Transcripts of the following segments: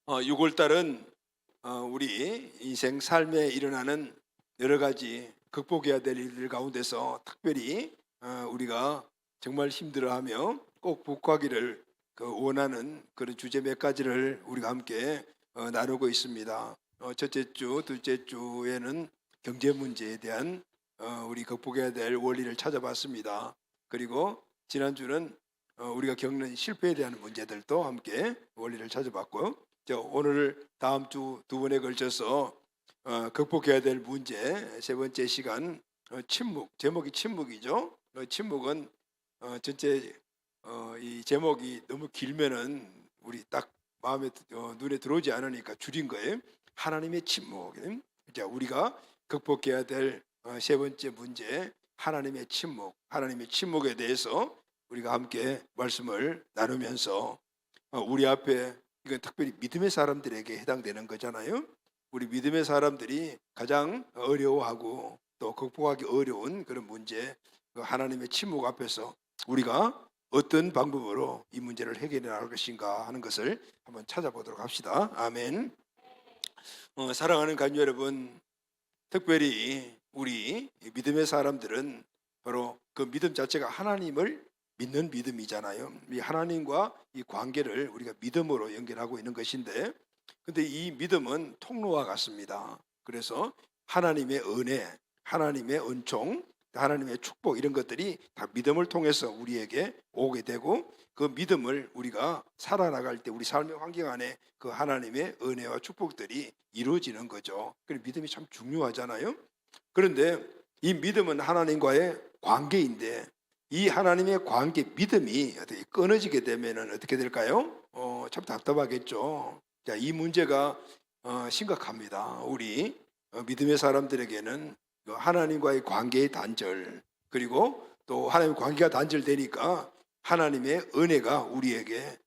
6월 달은 우리 인생 삶에 일어나는 여러 가지 극복해야 될 일들 가운데서 특별히 우리가 정말 힘들어하며 꼭 복구하기를 원하는 그런 주제 몇 가지를 우리가 함께 나누고 있습니다. 첫째 주, 둘째 주에는 경제 문제에 대한 우리 극복해야 될 원리를 찾아봤습니다. 그리고 지난주는 우리가 겪는 실패에 대한 문제들도 함께 원리를 찾아봤고요. 오늘 다음 주 두 번에 걸쳐서 극복해야 될 문제 세 번째 시간 침묵, 제목이 침묵이죠. 침묵은 전체 이 제목이 너무 길면은 우리 딱 마음에 눈에 들어오지 않으니까 줄인 거예요. 하나님의 침묵. 자, 우리가 극복해야 될 세 번째 문제 하나님의 침묵. 하나님의 침묵에 대해서 우리가 함께 말씀을 나누면서 우리 앞에 이건 특별히 믿음의 사람들에게 해당되는 거잖아요. 우리 믿음의 사람들이 가장 어려워하고 또 극복하기 어려운 그런 문제, 하나님의 침묵 앞에서 우리가 어떤 방법으로 이 문제를 해결해 나갈 것인가 하는 것을 한번 찾아보도록 합시다. 아멘. 사랑하는 간유 여러분, 특별히 우리 믿음의 사람들은 바로 그 믿음 자체가 하나님을 믿는 믿음이잖아요. 이 하나님과 이 관계를 우리가 믿음으로 연결하고 있는 것인데, 근데 이 믿음은 통로와 같습니다. 그래서 하나님의 은혜, 하나님의 은총, 하나님의 축복 이런 것들이 다 믿음을 통해서 우리에게 오게 되고, 그 믿음을 우리가 살아나갈 때 우리 삶의 환경 안에 그 하나님의 은혜와 축복들이 이루어지는 거죠. 그래서 믿음이 참 중요하잖아요. 그런데 이 믿음은 하나님과의 관계인데, 이 하나님의 관계 믿음이 어떻게 끊어지게 되면 어떻게 될까요? 참 답답하겠죠. 자, 이 문제가 심각합니다. 우리 믿음의 사람들에게는 하나님과의 관계의 단절, 그리고 또 하나님의 관계가 단절되니까 하나님의 은혜가 우리에게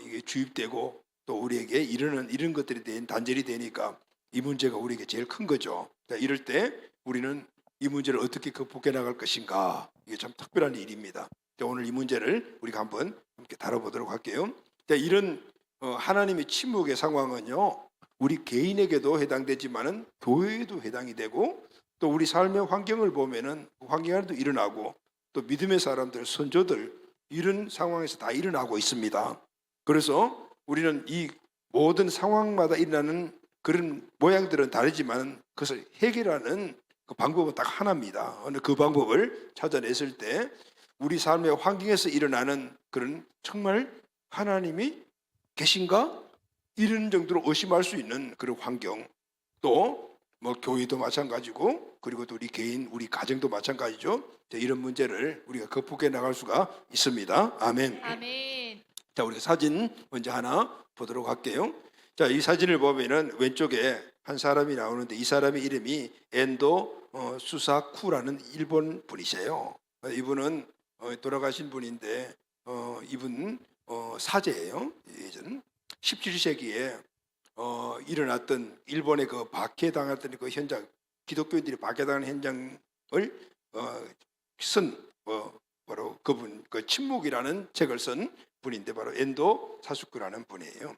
이게 주입되고 또 우리에게 이런 것들에 대한 단절이 되니까 이 문제가 우리에게 제일 큰 거죠. 자, 이럴 때 우리는 이 문제를 어떻게 극복해 나갈 것인가, 이게 참 특별한 일입니다. 자, 오늘 이 문제를 우리가 한번 함께 다뤄보도록 할게요. 자, 이런 하나님의 침묵의 상황은요, 우리 개인에게도 해당되지만은 교회에도 해당이 되고, 또 우리 삶의 환경을 보면은 환경 안에도 일어나고, 또 믿음의 사람들, 선조들 이런 상황에서 다 일어나고 있습니다. 그래서 우리는 이 모든 상황마다 일어나는 그런 모양들은 다르지만 그것을 해결하는 그 방법은 딱 하나입니다. 그 방법을 찾아냈을 때 우리 삶의 환경에서 일어나는 그런 정말 하나님이 계신가? 이런 정도로 의심할 수 있는 그런 환경, 또 뭐 교회도 마찬가지고, 그리고 또 우리 개인, 우리 가정도 마찬가지죠. 이런 문제를 우리가 극복해 나갈 수가 있습니다. 아멘. 아멘. 자, 우리가 사진 먼저 하나 보도록 할게요. 자, 이 사진을 보면은 왼쪽에 한 사람이 나오는데, 이 사람의 이름이 엔도 수사쿠라는 일본 분이세요. 이분은 돌아가신 분인데 이분 사제예요. 예전 17세기에 일어났던 일본의 그 박해당했던 그 현장, 기독교인들이 박해당한 현장을 쓴 바로 그분, 그 침묵이라는 책을 쓴 분인데 바로 엔도 사수쿠라는 분이에요.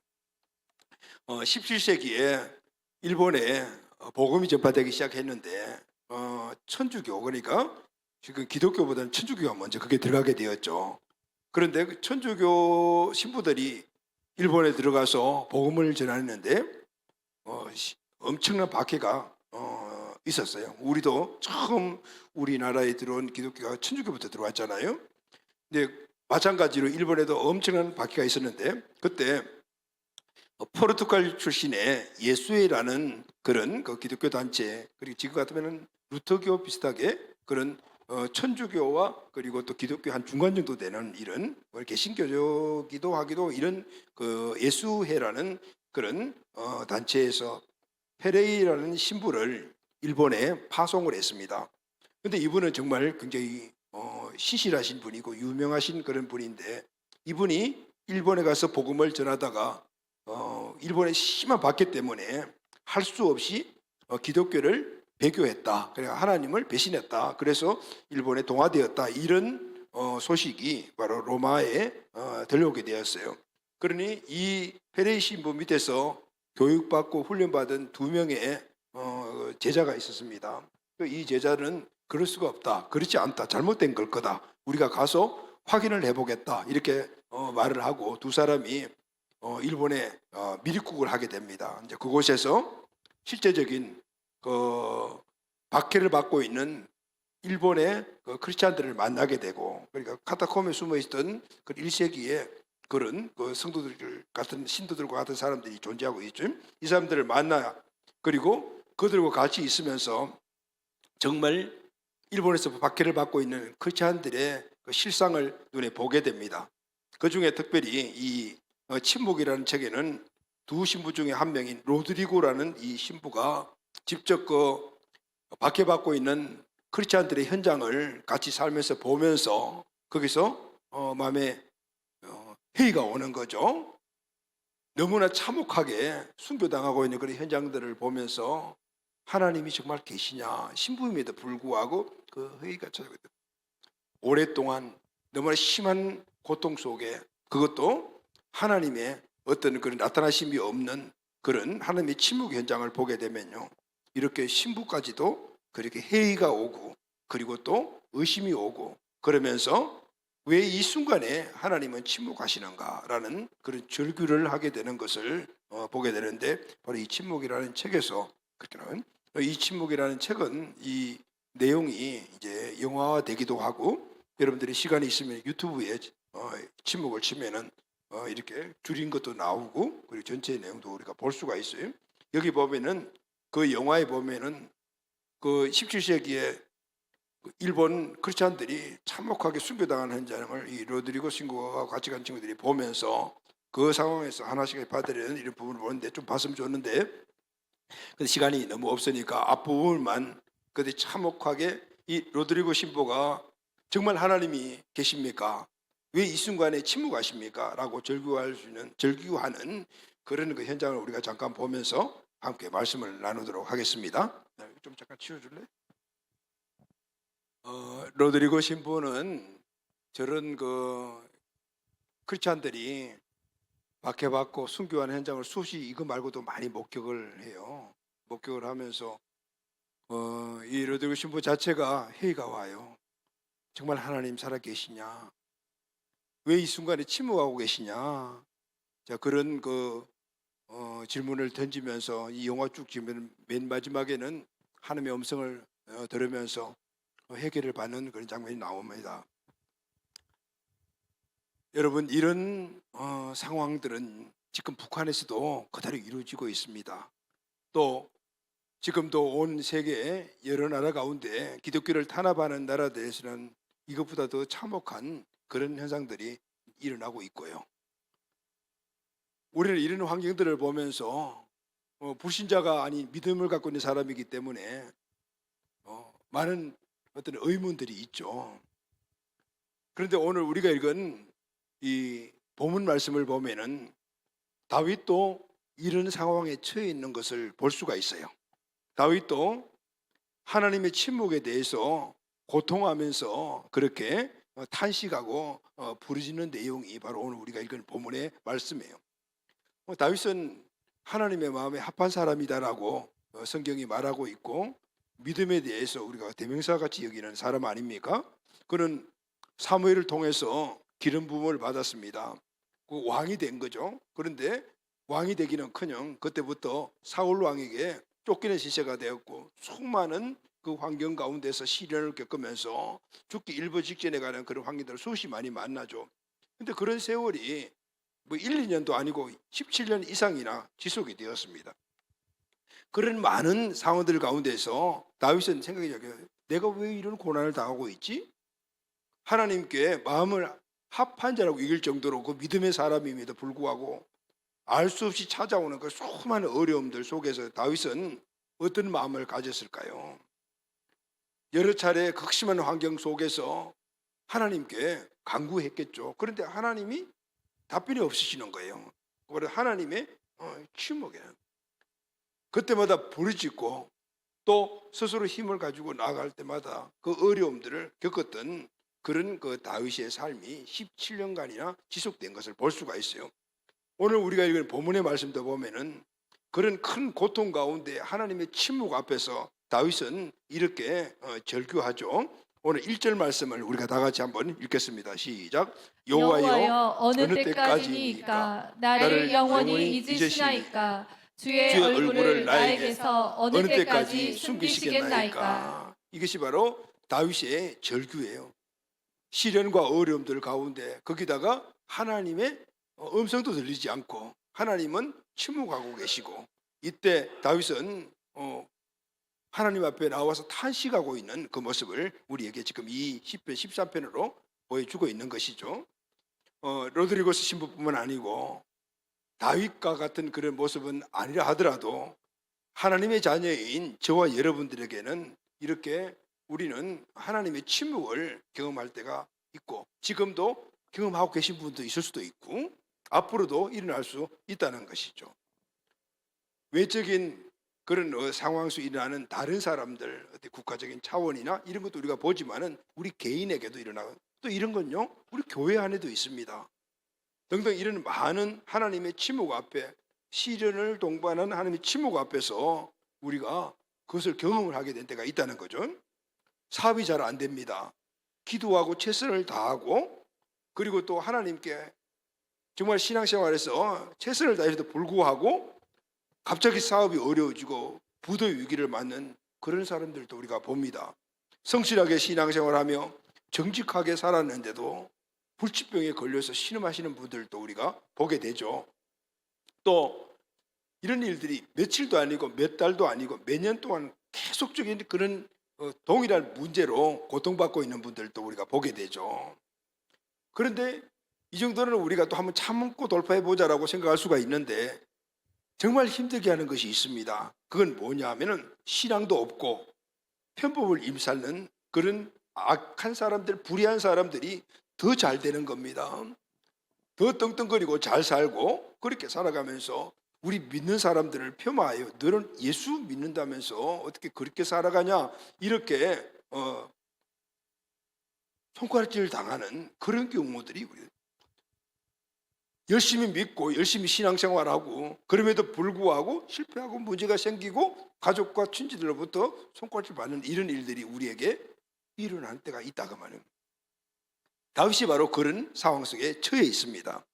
17세기에 일본에 복음이 전파되기 시작했는데 천주교, 그러니까 지금 기독교보다는 천주교가 먼저 그게 들어가게 되었죠. 그런데 그 천주교 신부들이 일본에 들어가서 복음을 전하는데 엄청난 박해가 있었어요. 우리도 처음 우리나라에 들어온 기독교가 천주교부터 들어왔잖아요. 근데 마찬가지로 일본에도 엄청난 박해가 있었는데, 그때 포르투갈 출신의 예수회라는 그런 그 기독교 단체, 그리고 지금 같으면 루터교 비슷하게 그런 천주교와 그리고 또 기독교 한 중간 정도 되는 이런 개신교적이기도 하기도 이런 그 예수회라는 그런 단체에서 페레이라는 신부를 일본에 파송을 했습니다. 그런데 이분은 정말 굉장히 시실하신 분이고 유명하신 그런 분인데, 이분이 일본에 가서 복음을 전하다가 일본의 심한 박해 때문에 할 수 없이 기독교를 배교했다. 그러니까 하나님을 배신했다. 그래서 일본에 동화되었다. 이런 소식이 바로 로마에 들려오게 되었어요. 그러니 이 페레이 신부 밑에서 교육받고 훈련받은 2명의 제자가 있었습니다. 이 제자는 그럴 수가 없다, 그렇지 않다, 잘못된 걸 거다, 우리가 가서 확인을 해보겠다, 이렇게 말을 하고 두 사람이 일본에 미립국을 하게 됩니다. 이제 그곳에서 실제적인 그 박해를 받고 있는 일본의 그 크리스찬들을 만나게 되고, 그러니까 카타콤에 숨어 있던 그 1세기에 그런 그 성도들 같은 신도들과 같은 사람들이 존재하고 있죠. 이 사람들을 만나, 그리고 그들과 같이 있으면서 정말 일본에서 박해를 받고 있는 크리스찬들의 그 실상을 눈에 보게 됩니다. 그 중에 특별히 이 침묵이라는 책에는 두 신부 중에 한 명인 로드리고라는 이 신부가 직접 그 박해받고 있는 크리스찬들의 현장을 같이 살면서 보면서 거기서 마음에 회의가 오는 거죠. 너무나 참혹하게 순교당하고 있는 그런 현장들을 보면서 하나님이 정말 계시냐, 신부임에도 불구하고 그 회의가 찾아오거든요. 오랫동안 너무나 심한 고통 속에, 그것도 하나님의 어떤 그런 나타나심이 없는 그런 하나님의 침묵 현장을 보게 되면요, 이렇게 신부까지도 그렇게 회의가 오고, 그리고 또 의심이 오고, 그러면서 왜 이 순간에 하나님은 침묵하시는가라는 그런 절규를 하게 되는 것을 보게 되는데, 바로 이 침묵이라는 책에서 그렇게 나온, 이 침묵이라는 책은 이 내용이 이제 영화화되기도 하고, 여러분들이 시간이 있으면 유튜브에 침묵을 치면은 이렇게 줄인 것도 나오고, 그리고 전체 내용도 우리가 볼 수가 있어요. 여기 보면은 그 영화에 보면은 그 17세기에 일본 크리스찬들이 참혹하게 순교당한 현장을 이 로드리고 신부와 같이 간 친구들이 보면서 그 상황에서 하나씩 받으려는 이런 부분을 보는데 좀 봤으면 좋는데, 근데 시간이 너무 없으니까 앞부분만, 근데 참혹하게 이 로드리고 신부가 정말 하나님이 계십니까? 왜 이 순간에 침묵하십니까? 라고 절규하는 그런 그 현장을 우리가 잠깐 보면서 함께 말씀을 나누도록 하겠습니다. 좀 잠깐 치워줄래? 로드리고 신부는 저런 그 크리스찬들이 박해받고 순교하는 현장을 수시 이거 말고도 많이 목격을 해요. 목격을 하면서 이 로드리고 신부 자체가 회의가 와요. 정말 하나님 살아계시냐? 왜 이 순간에 침묵하고 계시냐? 자, 그런 그 질문을 던지면서 이 영화 쭉 지면 맨 마지막에는 하나님의 음성을 들으면서 해결을 받는 그런 장면이 나옵니다. 여러분, 이런 상황들은 지금 북한에서도 그대로 이루어지고 있습니다. 또 지금도 온 세계 여러 나라 가운데 기독교를 탄압하는 나라들에서는 이것보다 더 참혹한 그런 현상들이 일어나고 있고요. 우리는 이런 환경들을 보면서 불신자가 아닌 믿음을 갖고 있는 사람이기 때문에 많은 어떤 의문들이 있죠. 그런데 오늘 우리가 읽은 이 본문 말씀을 보면은 다윗도 이런 상황에 처해 있는 것을 볼 수가 있어요. 다윗도 하나님의 침묵에 대해서 고통하면서 그렇게 탄식하고 부르짖는 내용이 바로 오늘 우리가 읽은 본문의 말씀이에요. 다윗은 하나님의 마음에 합한 사람이다라고 성경이 말하고 있고, 믿음에 대해서 우리가 대명사같이 여기는 사람 아닙니까? 그는 사무엘을 통해서 기름 부음을 받았습니다. 그 왕이 된 거죠. 그런데 왕이 되기는커녕 그때부터 사울 왕에게 쫓기는 시세가 되었고, 수많은 그 환경 가운데서 시련을 겪으면서 죽기 일부 직전에 가는 그런 환경들을 수없이 많이 만나죠. 근데 그런 세월이 뭐 1, 2년도 아니고 17년 이상이나 지속이 되었습니다. 그런 많은 상황들 가운데서 다윗은 생각해요. 내가 왜 이런 고난을 당하고 있지? 하나님께 마음을 합한 자라고 이길 정도로 그 믿음의 사람임에도 불구하고 알 수 없이 찾아오는 그 수많은 어려움들 속에서 다윗은 어떤 마음을 가졌을까요? 여러 차례 극심한 환경 속에서 하나님께 간구했겠죠. 그런데 하나님이 답변이 없으시는 거예요. 그래서 하나님의 침묵에 그때마다 부르짖고 또 스스로 힘을 가지고 나아갈 때마다 그 어려움들을 겪었던 그런 그 다윗의 삶이 17년간이나 지속된 것을 볼 수가 있어요. 오늘 우리가 읽은 본문의 말씀도 보면은 그런 큰 고통 가운데 하나님의 침묵 앞에서 다윗은 이렇게 절규하죠. 오늘 1절 말씀을 우리가 다 같이 한번 읽겠습니다. 시작. 여호와여 어느 어느 때까지니까 나를 영원히 잊으시나이까 주의 얼굴을 나에게서 어느 때까지 숨기시겠나이까. 이것이 바로 다윗의 절규예요. 시련과 어려움들 가운데 거기다가 하나님의 음성도 들리지 않고 하나님은 침묵하고 계시고, 이때 다윗은 하나님 앞에 나와서 탄식하고 있는 그 모습을 우리에게 지금 이 10편 13편으로 보여주고 있는 것이죠. 로드리고스 신부뿐만 아니고 다윗과 같은 그런 모습은 아니라 하더라도 하나님의 자녀인 저와 여러분들에게는 이렇게 우리는 하나님의 침묵을 경험할 때가 있고, 지금도 경험하고 계신 분도 있을 수도 있고 앞으로도 일어날 수 있다는 것이죠. 외적인 그런 상황 속에 일어나는 다른 사람들, 어떤 국가적인 차원이나 이런 것도 우리가 보지만은 우리 개인에게도 일어나고, 또 이런 건요 우리 교회 안에도 있습니다. 등등 이런 많은 하나님의 침묵 앞에, 시련을 동반하는 하나님의 침묵 앞에서 우리가 그것을 경험을 하게 된 때가 있다는 거죠. 사업이 잘 안 됩니다. 기도하고 최선을 다하고, 그리고 또 하나님께 정말 신앙생활에서 최선을 다해서도 불구하고 갑자기 사업이 어려워지고 부도의 위기를 맞는 그런 사람들도 우리가 봅니다. 성실하게 신앙생활하며 정직하게 살았는데도 불치병에 걸려서 신음하시는 분들도 우리가 보게 되죠. 또 이런 일들이 며칠도 아니고 몇 달도 아니고 몇 년 동안 계속적인 그런 동일한 문제로 고통받고 있는 분들도 우리가 보게 되죠. 그런데 이 정도는 우리가 또 한번 참고 돌파해 보자라고 생각할 수가 있는데, 정말 힘들게 하는 것이 있습니다. 그건 뭐냐 하면은 신앙도 없고 편법을 임살는 그런 악한 사람들, 불의한 사람들이 더 잘 되는 겁니다. 더 떵떵거리고 잘 살고 그렇게 살아가면서 우리 믿는 사람들을 폄하하여 너는 예수 믿는다면서 어떻게 그렇게 살아가냐, 이렇게 손가락질 당하는 그런 경우들이 우리 열심히 믿고 열심히 신앙생활하고 그럼에도 불구하고 실패하고 문제가 생기고 가족과 친지들로부터 손가락질 받는 이런 일들이 우리에게 일어날 때가 있다고 말합니다. 다윗이 바로 그런 상황 속에 처해 있습니다.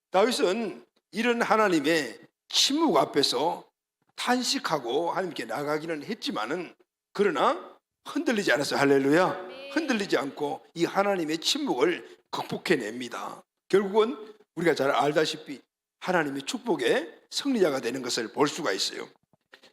다윗은 이런 하나님의 침묵 앞에서 탄식하고 하나님께 나가기는 했지만은, 그러나 흔들리지 않았어요. 할렐루야. 흔들리지 않고 이 하나님의 침묵을 극복해냅니다. 결국은 우리가 잘 알다시피 하나님의 축복의 승리자가 되는 것을 볼 수가 있어요.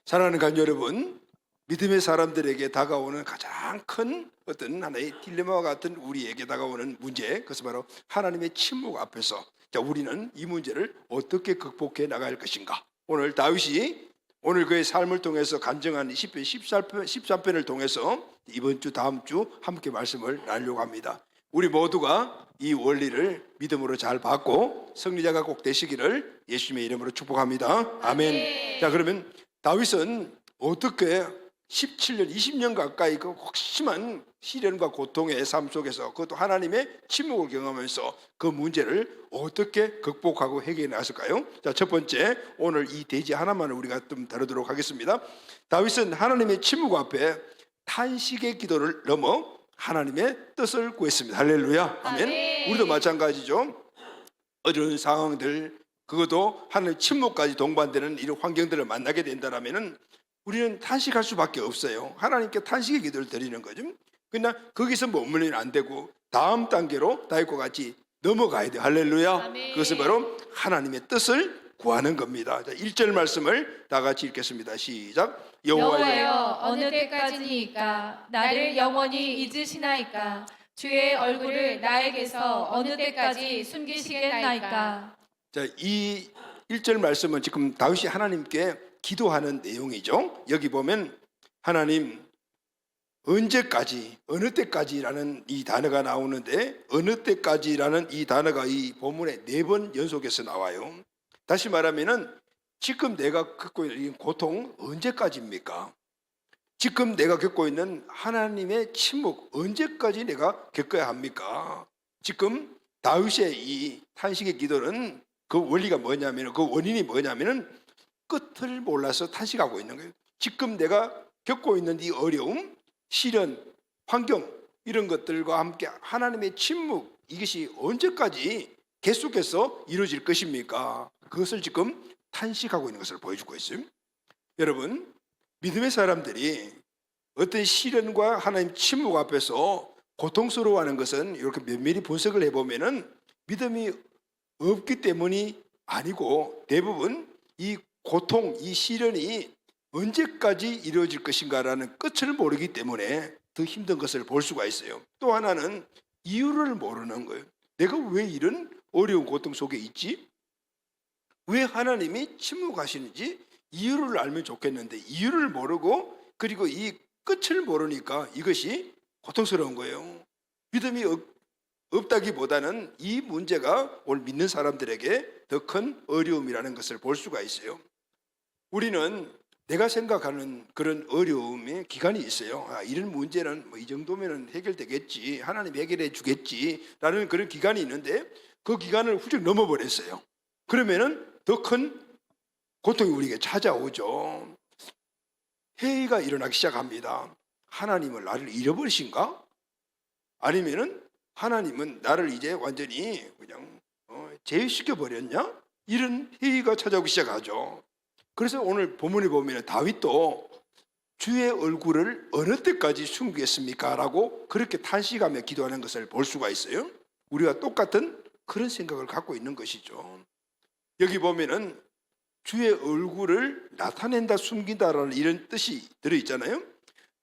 사랑하는 가족 여러분, 믿음의 사람들에게 다가오는 가장 큰 어떤 하나의 딜레마와 같은 우리에게 다가오는 문제, 그것은 바로 하나님의 침묵 앞에서 우리는 이 문제를 어떻게 극복해 나갈 것인가. 오늘 다윗이 오늘 그의 삶을 통해서 간증한 10편 13편을 통해서 이번 주 다음 주 함께 말씀을 나누려고 합니다. 우리 모두가 이 원리를 믿음으로 잘 받고 승리자가 꼭 되시기를 예수님의 이름으로 축복합니다. 아멘. 자, 그러면 다윗은 어떻게 17년, 20년 가까이 그 심한 시련과 고통의 삶 속에서, 그것도 하나님의 침묵을 경험하면서 그 문제를 어떻게 극복하고 해결해 나갔을까요? 자, 첫 번째, 오늘 이 대지 하나만을 우리가 좀 다루도록 하겠습니다. 다윗은 하나님의 침묵 앞에 탄식의 기도를 넘어 하나님의 뜻을 구했습니다. 할렐루야. 아멘. 우리도 마찬가지죠. 어려운 상황들, 그것도 하나님의 침묵까지 동반되는 이런 환경들을 만나게 된다면은 우리는 탄식할 수밖에 없어요. 하나님께 탄식의 기도를 드리는 거죠. 그러나 거기서 머물리면 안 되고 다음 단계로 다윗과 같이 넘어가야 돼요. 할렐루야. 아멘. 그것은 바로 하나님의 뜻을 구하는 겁니다. 자, 1절 말씀을 다 같이 읽겠습니다. 시작. 여호와여 어느 때까지니까 나를 영원히 잊으시나이까 주의 얼굴을 나에게서 어느 때까지 숨기시겠나이까. 자, 이 1절 말씀은 지금 다윗이 하나님께 기도하는 내용이죠. 여기 보면 하나님 언제까지, 어느 때까지라는 이 단어가 나오는데, 어느 때까지라는 이 단어가 이 본문에 4번 연속해서 나와요. 다시 말하면은 지금 내가 겪고 있는 이 고통 언제까지입니까? 지금 내가 겪고 있는 하나님의 침묵 언제까지 내가 겪어야 합니까? 지금 다윗의 이 탄식의 기도는 그 원리가 뭐냐면, 그 원인이 뭐냐면은 끝을 몰라서 탄식하고 있는 거예요. 지금 내가 겪고 있는 이 어려움, 시련, 환경 이런 것들과 함께 하나님의 침묵, 이것이 언제까지 계속해서 이루어질 것입니까? 그것을 지금 탄식하고 있는 것을 보여주고 있어요. 여러분, 믿음의 사람들이 어떤 시련과 하나님 침묵 앞에서 고통스러워하는 것은 이렇게 면밀히 분석을 해보면은 믿음이 없기 때문이 아니고, 대부분 이 고통, 이 시련이 언제까지 이루어질 것인가라는 끝을 모르기 때문에 더 힘든 것을 볼 수가 있어요. 또 하나는 이유를 모르는 거예요. 내가 왜 이런 어려운 고통 속에 있지? 왜 하나님이 침묵하시는지 이유를 알면 좋겠는데, 이유를 모르고 그리고 이 끝을 모르니까 이것이 고통스러운 거예요. 믿음이 없다기보다는 이 문제가 오늘 믿는 사람들에게 더 큰 어려움이라는 것을 볼 수가 있어요. 우리는 내가 생각하는 그런 어려움의 기간이 있어요. 이런 문제는 뭐 이 정도면 해결되겠지, 하나님 해결해 주겠지라는 그런 기간이 있는데, 그 기간을 훌쩍 넘어버렸어요. 그러면은 더 큰 고통이 우리에게 찾아오죠. 회의가 일어나기 시작합니다. 하나님은 나를 잃어버리신가? 아니면은 하나님은 나를 이제 완전히 그냥 제외시켜 버렸냐? 이런 회의가 찾아오기 시작하죠. 그래서 오늘 본문에 보면 다윗도 주의 얼굴을 어느 때까지 숨기겠습니까? 라고 그렇게 탄식하며 기도하는 것을 볼 수가 있어요. 우리가 똑같은 그런 생각을 갖고 있는 것이죠. 여기 보면은 주의 얼굴을 나타낸다, 숨긴다라는 이런 뜻이 들어있잖아요.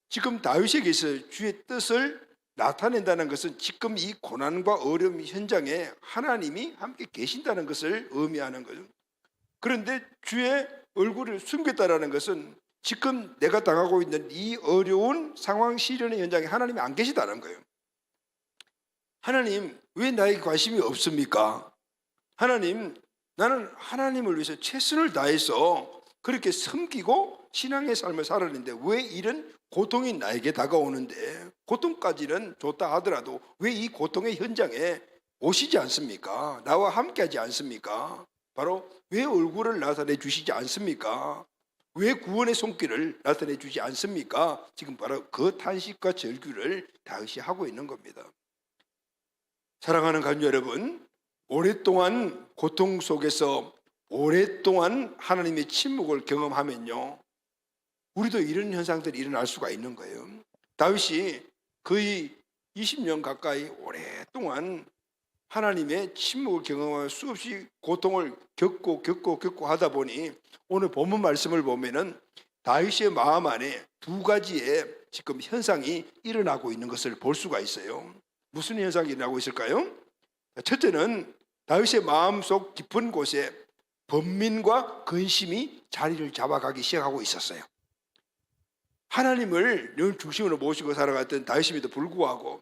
지금 다윗에게서 주의 뜻을 나타낸다는 것은 지금 이 고난과 어려움 현장에 하나님이 함께 계신다는 것을 의미하는 거죠. 그런데 주의 얼굴을 숨겼다라는 것은 지금 내가 당하고 있는 이 어려운 상황, 시련의 현장에 하나님이 안 계시다는 거예요. 하나님, 왜 나에게 관심이 없습니까? 하나님, 나는 하나님을 위해서 최선을 다해서 그렇게 섬기고 신앙의 삶을 살았는데 왜 이런 고통이 나에게 다가오는데, 고통까지는 좋다 하더라도 왜 이 고통의 현장에 오시지 않습니까? 나와 함께하지 않습니까? 바로 왜 얼굴을 나타내 주시지 않습니까? 왜 구원의 손길을 나타내 주지 않습니까? 지금 바로 그 탄식과 절규를 다윗이 하고 있는 겁니다. 사랑하는 가족 여러분, 오랫동안 고통 속에서 오랫동안 하나님의 침묵을 경험하면요, 우리도 이런 현상들이 일어날 수가 있는 거예요. 다윗이 거의 20년 가까이 오랫동안 하나님의 침묵을 경험하며 수없이 고통을 겪고 하다 보니 오늘 본문 말씀을 보면은 다윗의 마음 안에 두 가지의 지금 현상이 일어나고 있는 것을 볼 수가 있어요. 무슨 현상이 일어나고 있을까요? 첫째는 다윗의 마음속 깊은 곳에 번민과 근심이 자리를 잡아가기 시작하고 있었어요. 하나님을 늘 중심으로 모시고 살아갔던 다윗임에도 불구하고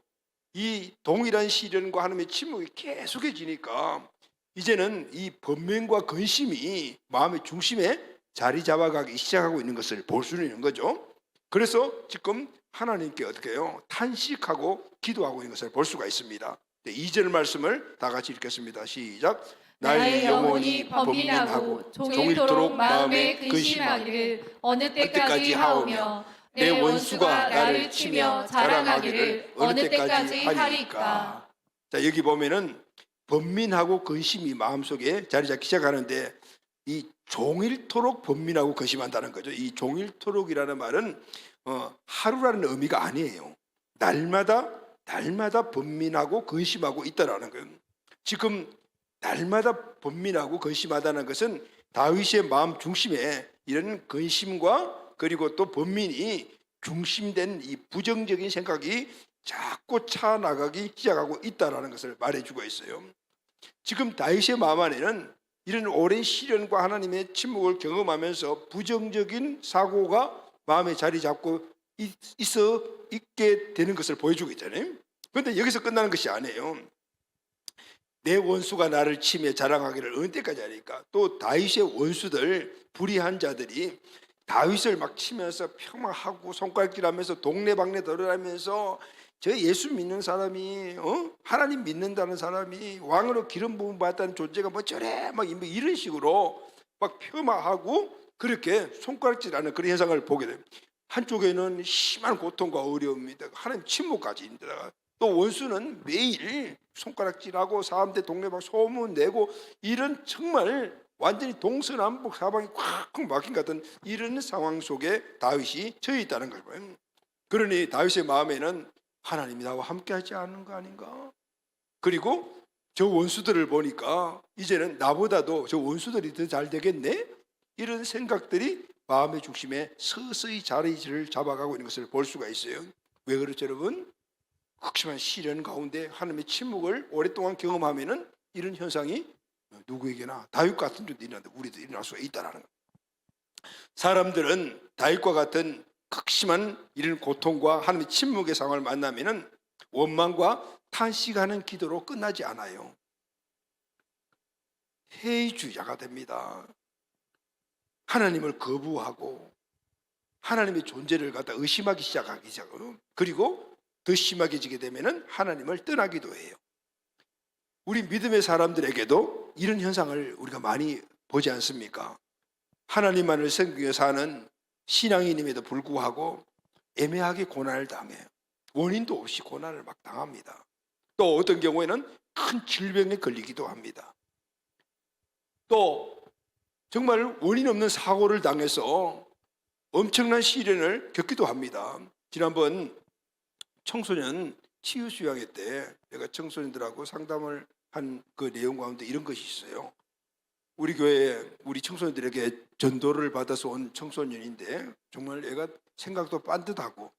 이 동일한 시련과 하나님의 침묵이 계속해지니까 이제는 이 번민과 근심이 마음의 중심에 자리 잡아가기 시작하고 있는 것을 볼 수 있는 거죠. 그래서 지금 하나님께 어떻게 해요? 탄식하고 기도하고 있는 것을 볼 수가 있습니다. 2절 말씀을 다 같이 읽겠습니다. 시작. 나의 영혼이 번민하고 종일토록 마음에 근심하기를 어느 때까지 하오며 내 원수가 나를 치며 자랑하기를 어느 때까지 하리까. 자, 여기 보면은 번민하고 근심이 마음속에 자리 잡기 시작하는데, 이 종일토록 번민하고 근심한다는 거죠. 이 종일토록이라는 말은 하루라는 의미가 아니에요. 날마다 번민하고 근심하고 있다라는 거예요. 지금 날마다 번민하고 근심하다는 것은 다윗의 마음 중심에 이런 근심과 그리고 또 번민이 중심된 이 부정적인 생각이 자꾸 차 나가기 시작하고 있다라는 것을 말해주고 있어요. 지금 다윗의 마음 안에는 이런 오랜 시련과 하나님의 침묵을 경험하면서 부정적인 사고가 마음에 자리 잡고 있게 되는 것을 보여주고 있잖아요. 그런데 여기서 끝나는 것이 아니에요. 내 원수가 나를 치며 자랑하기를 어느 때까지 하니까. 또 다윗의 원수들, 불의한 자들이 다윗을 막 치면서 폄하하고 손가락질하면서 동네방네 돌아다니면서 저 예수 믿는 사람이 하나님 믿는다는 사람이 왕으로 기름 부음 받았다는 존재가 뭐 저래 막 이런 식으로 막 폄하하고 그렇게 손가락질하는 그런 현상을 보게 됩니다. 한쪽에는 심한 고통과 어려움이 되고 하나님 침묵까지 힘들어가 또 원수는 매일 손가락질하고 사람들 동네 막 소문내고 이런 정말 완전히 동서남북 사방이 콱콱 막힌 것 같은 이런 상황 속에 다윗이 처해 있다는 거예요. 그러니 다윗의 마음에는 하나님이 나와 함께하지 않는 거 아닌가? 그리고 저 원수들을 보니까 이제는 나보다도 저 원수들이 더 잘 되겠네? 이런 생각들이 마음의 중심에 서서히 자리를 잡아가고 있는 것을 볼 수가 있어요. 왜 그렇죠, 여러분? 극심한 시련 가운데 하나님의 침묵을 오랫동안 경험하면은 이런 현상이 누구에게나 다윗 같은 존재 일어나는데 우리도 일어날 수가 있다는 거예요. 사람들은 다윗과 같은 극심한 이런 고통과 하나님의 침묵의 상황을 만나면은 원망과 탄식하는 기도로 끝나지 않아요. 회의주의자가 됩니다. 하나님을 거부하고 하나님의 존재를 갖다 의심하기 시작하기 시작하고 그리고 더 심하게지게 되면은 하나님을 떠나기도 해요. 우리 믿음의 사람들에게도 이런 현상을 우리가 많이 보지 않습니까? 하나님만을 섬기며 사는 신앙인임에도 불구하고 애매하게 고난을 당해요. 원인도 없이 고난을 막 당합니다. 또 어떤 경우에는 큰 질병에 걸리기도 합니다. 또 정말 원인 없는 사고를 당해서 엄청난 시련을 겪기도 합니다. 지난번 청소년 치유 수양회 때 내가 청소년들하고 상담을 한 그 내용 가운데 이런 것이 있어요. 우리 교회에 우리 청소년들에게 전도를 받아서 온 청소년인데 정말 애가 생각도 반듯하고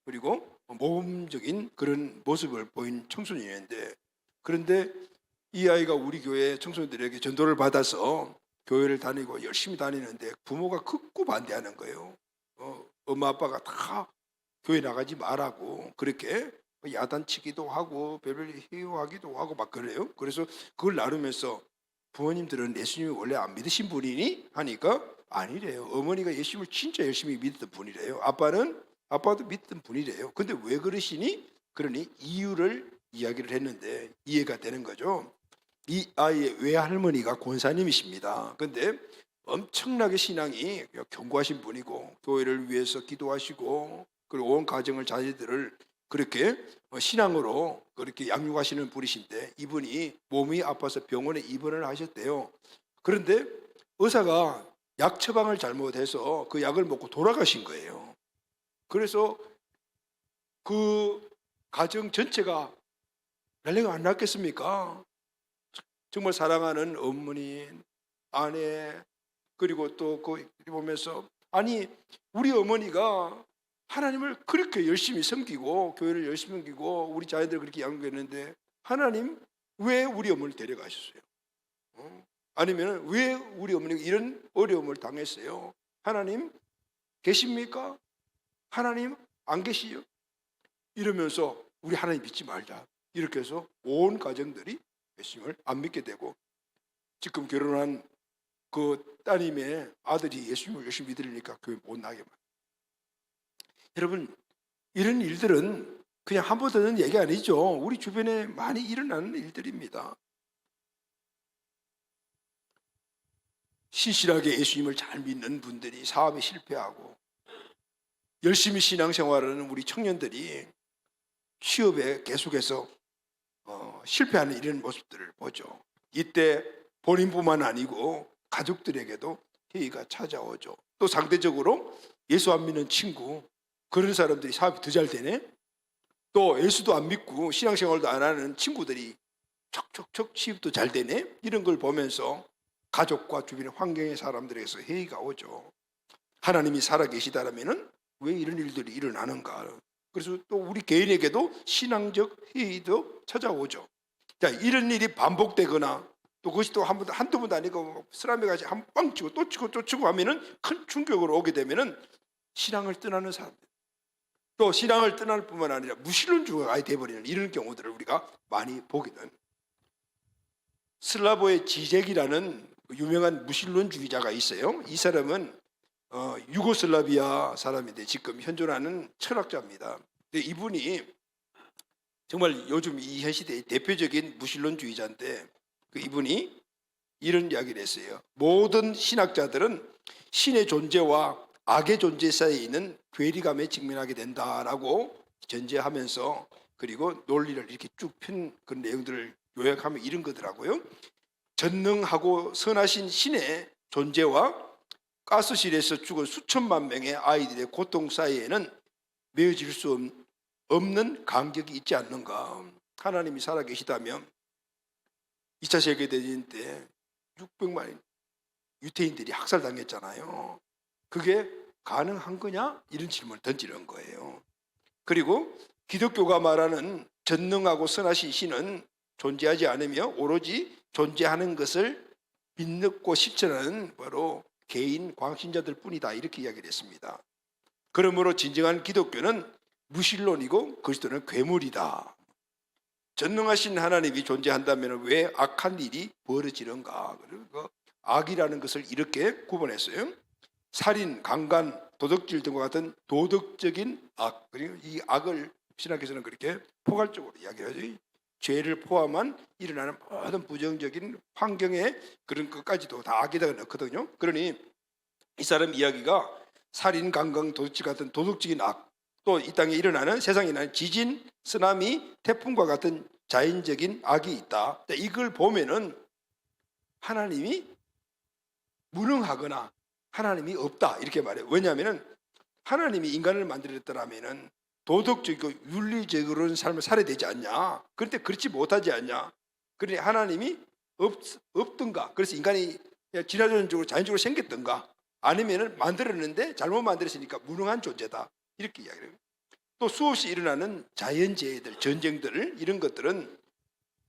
그리고 모범적인 그런 모습을 보인 청소년인데 그런데 이 아이가 우리 교회 청소년들에게 전도를 받아서 교회를 다니고 열심히 다니는데 부모가 극구 반대하는 거예요. 엄마 아빠가 다 교회 나가지 말라고 그렇게 야단치기도 하고 별별 회유하기도 하고 막 그래요. 그래서 그걸 나누면서 부모님들은 예수님을 원래 안 믿으신 분이니? 하니까 아니래요. 어머니가 예수님을 진짜 열심히 믿던 분이래요. 아빠도 믿던 분이래요. 근데 왜 그러시니? 그러니 이유를 이야기를 했는데 이해가 되는 거죠. 이 아이의 외할머니가 권사님이십니다. 근데 엄청나게 신앙이 견고하신 분이고 교회를 위해서 기도하시고 그리고 온 가정을 자녀들을 그렇게 신앙으로 그렇게 양육하시는 분이신데 이분이 몸이 아파서 병원에 입원을 하셨대요. 그런데 의사가 약 처방을 잘못해서 그 약을 먹고 돌아가신 거예요. 그래서 그 가정 전체가 난리가 안 났겠습니까? 정말 사랑하는 어머니, 아내 그리고 또 그 보면서 아니 우리 어머니가 하나님을 그렇게 열심히 섬기고 교회를 열심히 섬기고 우리 자녀들 그렇게 양육했는데 하나님 왜 우리 어머니를 데려가셨어요? 아니면 왜 우리 어머니가 이런 어려움을 당했어요? 하나님 계십니까? 하나님 안 계시요? 이러면서 우리 하나님 믿지 말자. 이렇게 해서 온 가정들이 예수님을 안 믿게 되고 지금 결혼한 그 따님의 아들이 예수님을 열심히 믿으려니까 교회 못 나게 만. 여러분 이런 일들은 그냥 한 번 듣는 얘기 아니죠. 우리 주변에 많이 일어나는 일들입니다. 신실하게 예수님을 잘 믿는 분들이 사업에 실패하고 열심히 신앙생활하는 우리 청년들이 취업에 계속해서 실패하는 이런 모습들을 보죠. 이때 본인뿐만 아니고 가족들에게도 회의가 찾아오죠. 또 상대적으로 예수 안 믿는 친구 그런 사람들이 사업이 더 잘 되네. 또 예수도 안 믿고 신앙생활도 안 하는 친구들이 척척척 취업도 잘 되네. 이런 걸 보면서 가족과 주변의 환경의 사람들에게서 회의가 오죠. 하나님이 살아계시다라면은 왜 이런 일들이 일어나는가. 그래서 또 우리 개인에게도 신앙적 회의도 찾아오죠. 자, 이런 일이 반복되거나 또 그것이 또 한두 번도 아니고 쓰라미 같이 한 빵 치고 또 치고 또 치고 하면은 큰 충격으로 오게 되면은 신앙을 떠나는 사람들. 또 신앙을 떠날 뿐만 아니라 무신론주의가 아예 돼버리는 이런 경우들을 우리가 많이 보거든. 슬라보의 지젝이라는 유명한 무신론주의자가 있어요. 이 사람은 유고슬라비아 사람인데 지금 현존하는 철학자입니다. 근데 이분이 정말 요즘 이 현 시대의 대표적인 무신론주의자인데 이분이 이런 이야기를 했어요. 모든 신학자들은 신의 존재와 악의 존재 사이에 있는 괴리감에 직면하게 된다라고 전제하면서 그리고 논리를 이렇게 쭉 편 그런 내용들을 요약하면 이런 거더라고요. 전능하고 선하신 신의 존재와 가스실에서 죽은 수천만 명의 아이들의 고통 사이에는 메어질 수 없는 간격이 있지 않는가. 하나님이 살아계시다면 2차 세계대전 때 600만 유태인들이 학살당했잖아요. 그게 가능한 거냐? 이런 질문을 던지는 거예요. 그리고 기독교가 말하는 전능하고 선하신 신은 존재하지 않으며 오로지 존재하는 것을 믿고 실천하는 바로 개인 광신자들 뿐이다, 이렇게 이야기를 했습니다. 그러므로 진정한 기독교는 무신론이고 그리스도는 괴물이다. 전능하신 하나님이 존재한다면 왜 악한 일이 벌어지는가? 그리고 악이라는 것을 이렇게 구분했어요. 살인, 강간, 도둑질 등과 같은 도덕적인 악, 그리고 이 악을 신학에서는 그렇게 포괄적으로 이야기하죠. 죄를 포함한 일어나는 모든 부정적인 환경에 그런 것까지도 다 악에다가 넣거든요. 그러니 이 사람 이야기가 살인, 강간, 도둑질 같은 도덕적인 악, 또 이 땅에 일어나는 세상에 일어나는 지진, 쓰나미, 태풍과 같은 자연적인 악이 있다. 이걸 보면은 하나님이 무능하거나 하나님이 없다, 이렇게 말해요. 왜냐하면 하나님이 인간을 만들었더라면은 도덕적이고 윤리적으로는 삶을 살아야 되지 않냐. 그런데 그렇지 못하지 않냐. 그러니 하나님이 없던가. 그래서 인간이 진화론적으로 자연적으로 생겼던가. 아니면은 만들었는데 잘못 만들었으니까 무능한 존재다, 이렇게 이야기해요. 또 수없이 일어나는 자연재해들, 전쟁들, 이런 것들은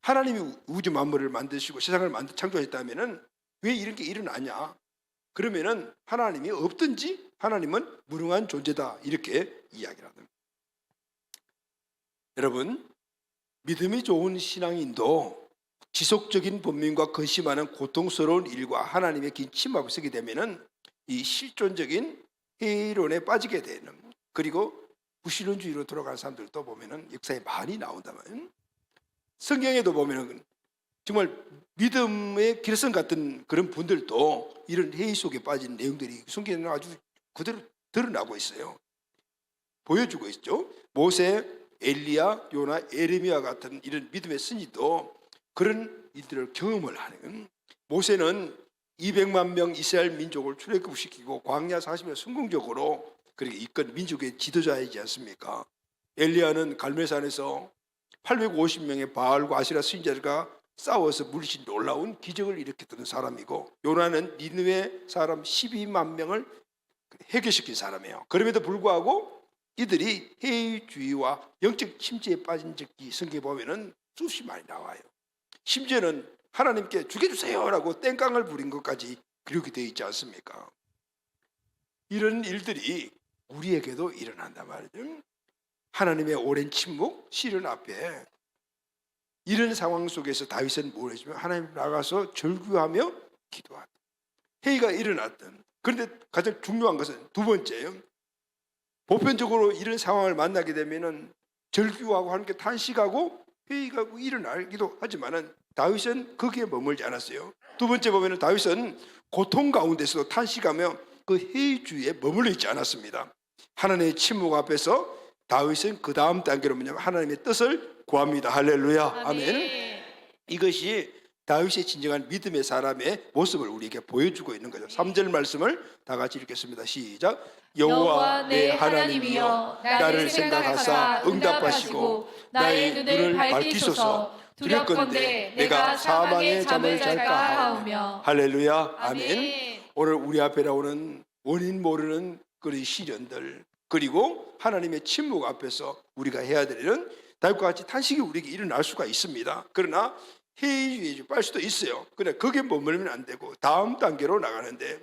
하나님이 우주 만물을 만드시고 세상을 창조했다면은 왜 이런 게 일어나냐? 그러면은 하나님이 없든지 하나님은 무능한 존재다, 이렇게 이야기를 합니다. 여러분, 믿음이 좋은 신앙인도 지속적인 번민과 근심하는 고통스러운 일과 하나님의 긴 침묵을 쓰게 되면은 이 실존적인 회의론에 빠지게 되는, 그리고 무신론주의로 돌아가는 사람들도 보면은 역사에 많이 나온다면, 성경에도 보면은 정말 믿음의 기르성 같은 그런 분들도 이런 회의 속에 빠진 내용들이 성경에 아주 그대로 드러나고 있어요. 보여주고 있죠. 모세, 엘리야, 요나, 에레미야 같은 이런 믿음의 선지도 그런 일들을 경험을 하는. 모세는 200만 명 이스라엘 민족을 출애굽시키고 광야 40년 성공적으로 그렇게 이끈 민족의 지도자이지 않습니까? 엘리야는 갈멜산에서 850명의 바알과 아시라 선지자가 싸워서 물리친 놀라운 기적을 일으켰던 사람이고, 요나는 니느웨 사람 12만 명을 해결시킨 사람이에요. 그럼에도 불구하고 이들이 회의주의와 영적 침체에 빠진 적이 성경에 보면은 수없이 많이 나와요. 심지어는 하나님께 죽여주세요라고 땡깡을 부린 것까지 기록이 되어 있지 않습니까? 이런 일들이 우리에게도 일어난단 말이죠. 하나님의 오랜 침묵, 시련 앞에 이런 상황 속에서 다윗은 뭘 했으면 하나님 나가서 절규하며 기도한다. 회의가 일어났던. 그런데 가장 중요한 것은 두 번째예요. 보편적으로 이런 상황을 만나게 되면은 절규하고 함께 탄식하고 회의가 일어나기도 하지만은 다윗은 거기에 머물지 않았어요. 두 번째 보면은 다윗은 고통 가운데서도 탄식하며 그 회의주의에 머물러 있지 않았습니다. 하나님의 침묵 앞에서 다윗은 그 다음 단계로 뭐냐면 하나님의 뜻을 구합니다. 할렐루야. 아멘. 이것이 다윗의 진정한 믿음의 사람의 모습을 우리에게 보여주고 있는 거죠. 3절 말씀을 다 같이 읽겠습니다. 시작. 여호와 내 하나님이여 나를 생각하사 응답하시고 나의 눈을 밝히소서. 두렵건대 내가 사망의 잠을 잘까 하오며. 할렐루야. 아멘. 오늘 우리 앞에 나오는 원인 모르는 그런 시련들, 그리고 하나님의 침묵 앞에서 우리가 해야 되는 다윗과 같이 탄식이 우리에게 일어날 수가 있습니다. 그러나 회의주의에 빠질 수도 있어요. 그러나 거기에 머물면 안 되고 다음 단계로 나가는데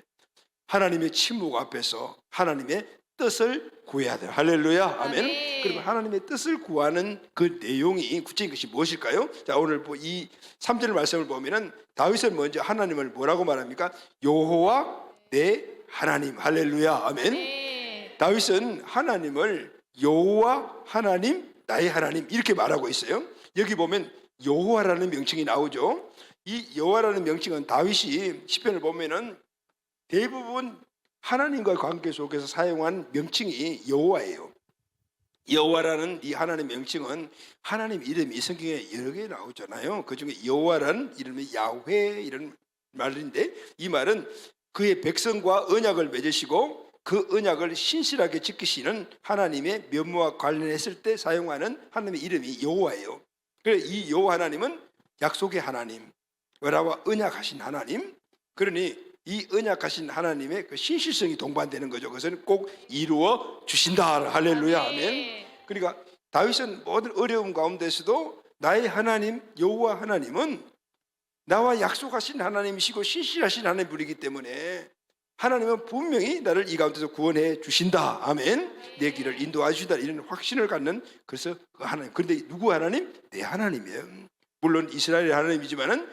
하나님의 침묵 앞에서 하나님의 뜻을 구해야 돼요. 할렐루야. 아멘. 그러면 하나님의 뜻을 구하는 그 내용이 구체적인 것이 무엇일까요? 자, 오늘 이 3절 말씀을 보면은 다윗은 먼저 하나님을 뭐라고 말합니까? 여호와 내 하나님. 할렐루야. 아멘. 다윗은 하나님을 여호와 하나님 나의 하나님 이렇게 말하고 있어요. 여기 보면 여호와라는 명칭이 나오죠. 이 여호와라는 명칭은 다윗이 시편을 보면은 대부분 하나님과 관계 속에서 사용한 명칭이 여호와예요. 여호와라는 이 하나님 명칭은 하나님 이름이 성경에 여러 개 나오잖아요. 그중에 여호와라는 이름이 야훼 이런 말인데, 이 말은 그의 백성과 언약을 맺으시고 그 언약을 신실하게 지키시는 하나님의 면모와 관련했을 때 사용하는 하나님의 이름이 여호와예요. 그래서 이 여호와 하나님은 약속의 하나님, 여호와와 언약하신 하나님, 그러니 이 언약하신 하나님의 그 신실성이 동반되는 거죠. 그것은 꼭 이루어 주신다. 할렐루야, 아멘. 그러니까 다윗은 모든 어려움 가운데서도 나의 하나님 여호와 하나님은 나와 약속하신 하나님이시고 신실하신 하나님이기 때문에 하나님은 분명히 나를 이 가운데서 구원해 주신다. 아멘. 내 길을 인도해 주신다. 이런 확신을 갖는, 그래서 그 하나님. 그런데 누구 하나님? 내 하나님이에요. 물론 이스라엘의 하나님이지만은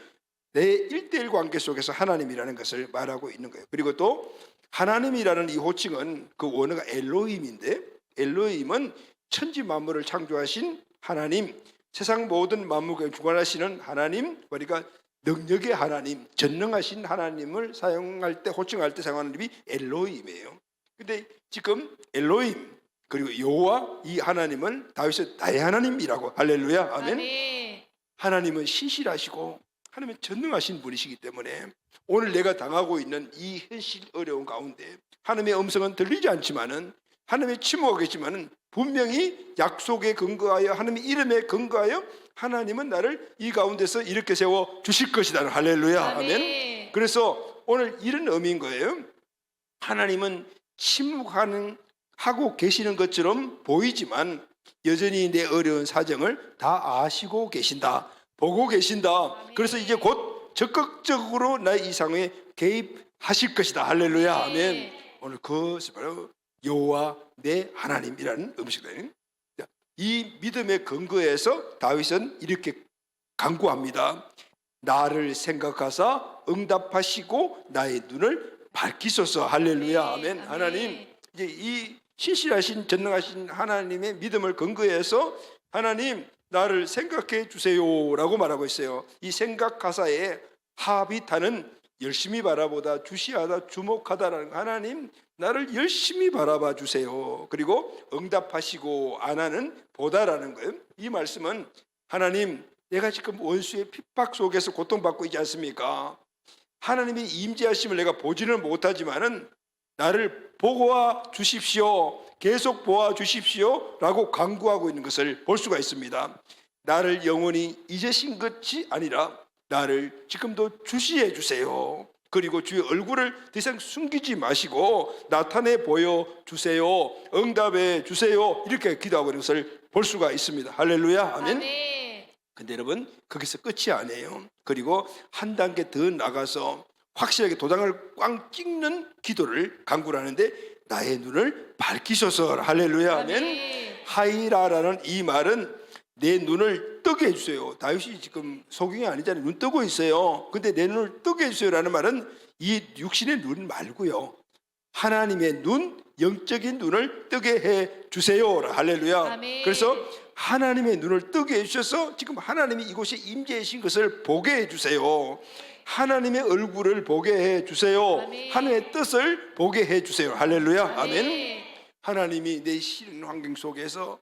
내 일대일 관계 속에서 하나님이라는 것을 말하고 있는 거예요. 그리고 또 하나님이라는 이 호칭은 그 원어가 엘로힘인데, 엘로힘은 천지 만물을 창조하신 하나님, 세상 모든 만물을 주관하시는 하나님, 그러니까 능력의 하나님, 전능하신 하나님을 사용할 때, 호칭할 때 사용하는 이름이 엘로힘이에요. 근데 지금 엘로힘 그리고 여호와, 이 하나님은 다윗은 나의 하나님이라고, 할렐루야, 아멘. 하나님은 신실하시고 하나님은 전능하신 분이시기 때문에 오늘 내가 당하고 있는 이 현실 어려운 가운데 하나님의 음성은 들리지 않지만은, 하나님의 침묵하겠지만은 분명히 약속에 근거하여 하나님의 이름에 근거하여 하나님은 나를 이 가운데서 이렇게 세워 주실 것이다. 할렐루야, 아멘. 그래서 오늘 이런 의미인 거예요. 하나님은 침묵하고 계시는 것처럼 보이지만 여전히 내 어려운 사정을 다 아시고 계신다, 보고 계신다. 그래서 이제 곧 적극적으로 나의 이 상황에 개입하실 것이다. 할렐루야, 아멘. 오늘 그것이 바로 여호와 내 하나님이라는 음식이에요. 이 믿음의 근거에서 다윗은 이렇게 간구합니다. 나를 생각하사 응답하시고 나의 눈을 밝히소서. 할렐루야, 아멘. 하나님, 이제 이 신실하신 전능하신 하나님의 믿음을 근거해서 하나님 나를 생각해 주세요라고 말하고 있어요. 이 생각하사에 하비타는 열심히 바라보다, 주시하다, 주목하다라는, 하나님 나를 열심히 바라봐 주세요. 그리고 응답하시고 안하는 보다라는 거예요. 이 말씀은 하나님, 내가 지금 원수의 핍박 속에서 고통받고 있지 않습니까? 하나님의 임재하심을 내가 보지는 못하지만은 나를 보고와 주십시오, 계속 보아 주십시오 라고 간구하고 있는 것을 볼 수가 있습니다. 나를 영원히 잊으신 것이 아니라 나를 지금도 주시해 주세요. 그리고 주의 얼굴을 더 이상 숨기지 마시고 나타내 보여 주세요, 응답해 주세요, 이렇게 기도하고 있는 것을 볼 수가 있습니다. 할렐루야, 아멘. 근데 여러분, 거기서 끝이 아니에요. 그리고 한 단계 더 나가서 확실하게 도장을 꽝 찍는 기도를 간구를 하는데, 나의 눈을 밝히소서. 할렐루야, 아멘. 하이라라는 이 말은 내 눈을 뜨게 해주세요. 다윗이 지금 소경이 아니잖아요. 눈 뜨고 있어요. 근데 내 눈을 뜨게 해주세요라는 말은 이 육신의 눈 말고요, 하나님의 눈, 영적인 눈을 뜨게 해 주세요. 할렐루야. 아멘. 그래서 하나님의 눈을 뜨게 해주셔서 지금 하나님이 이곳에 임재하신 것을 보게 해주세요. 하나님의 얼굴을 보게 해주세요. 아멘. 하나님의 뜻을 보게 해주세요. 할렐루야, 아멘. 아멘. 하나님이 내 싫은 환경 속에서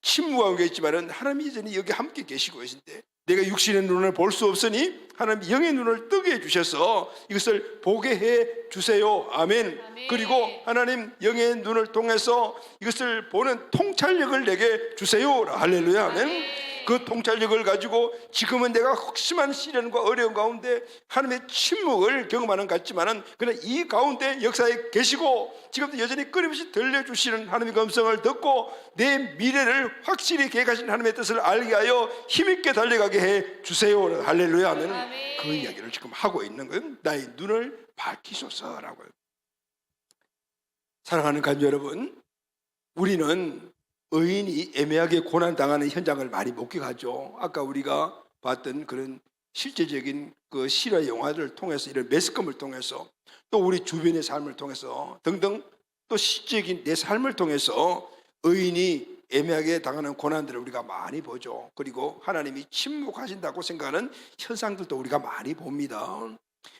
침묵하고 계시지만 하나님이 이전에 여기 함께 계시고 계신데, 내가 육신의 눈을 볼 수 없으니 하나님 영의 눈을 뜨게 해주셔서 이것을 보게 해주세요. 아멘. 아멘. 그리고 하나님 영의 눈을 통해서 이것을 보는 통찰력을 내게 주세요. 할렐루야, 아멘. 아멘. 그 통찰력을 가지고 지금은 내가 혹심한 시련과 어려운 가운데 하나님의 침묵을 경험하는 것 같지만은, 그러나 이 가운데 역사에 계시고 지금도 여전히 끊임없이 들려주시는 하나님의 음성을 듣고 내 미래를 확실히 계획하신 하나님의 뜻을 알게 하여 힘있게 달려가게 해 주세요. 할렐루야 하면 그 이야기를 지금 하고 있는 거예요. 나의 눈을 밝히소서라고요. 사랑하는 가족 여러분, 우리는 의인이 애매하게 고난당하는 현장을 많이 목격하죠. 아까 우리가 봤던 그런 실제적인 그 실화 영화들을 통해서, 이런 매스컴을 통해서, 또 우리 주변의 삶을 통해서 등등, 또 실제적인 내 삶을 통해서 의인이 애매하게 당하는 고난들을 우리가 많이 보죠. 그리고 하나님이 침묵하신다고 생각하는 현상들도 우리가 많이 봅니다.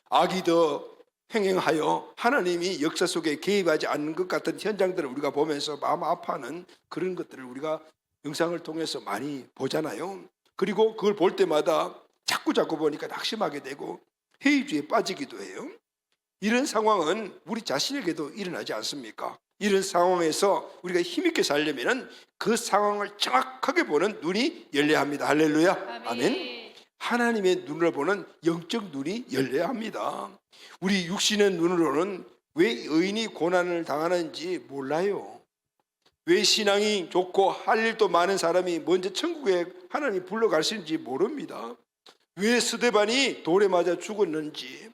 악이 더 횡행하여 하나님이 역사 속에 개입하지 않는 것 같은 현장들을 우리가 보면서 마음 아파하는 그런 것들을 우리가 영상을 통해서 많이 보잖아요. 그리고 그걸 볼 때마다 자꾸 보니까 낙심하게 되고 회의주의에 빠지기도 해요. 이런 상황은 우리 자신에게도 일어나지 않습니까? 이런 상황에서 우리가 힘있게 살려면 그 상황을 정확하게 보는 눈이 열려야 합니다. 할렐루야. 아멘. 하나님의 눈을 보는 영적 눈이 열려야 합니다. 우리 육신의 눈으로는 왜 의인이 고난을 당하는지 몰라요. 왜 신앙이 좋고 할 일도 많은 사람이 먼저 천국에 하나님이 불러가시는지 모릅니다. 왜 스데반이 돌에 맞아 죽었는지,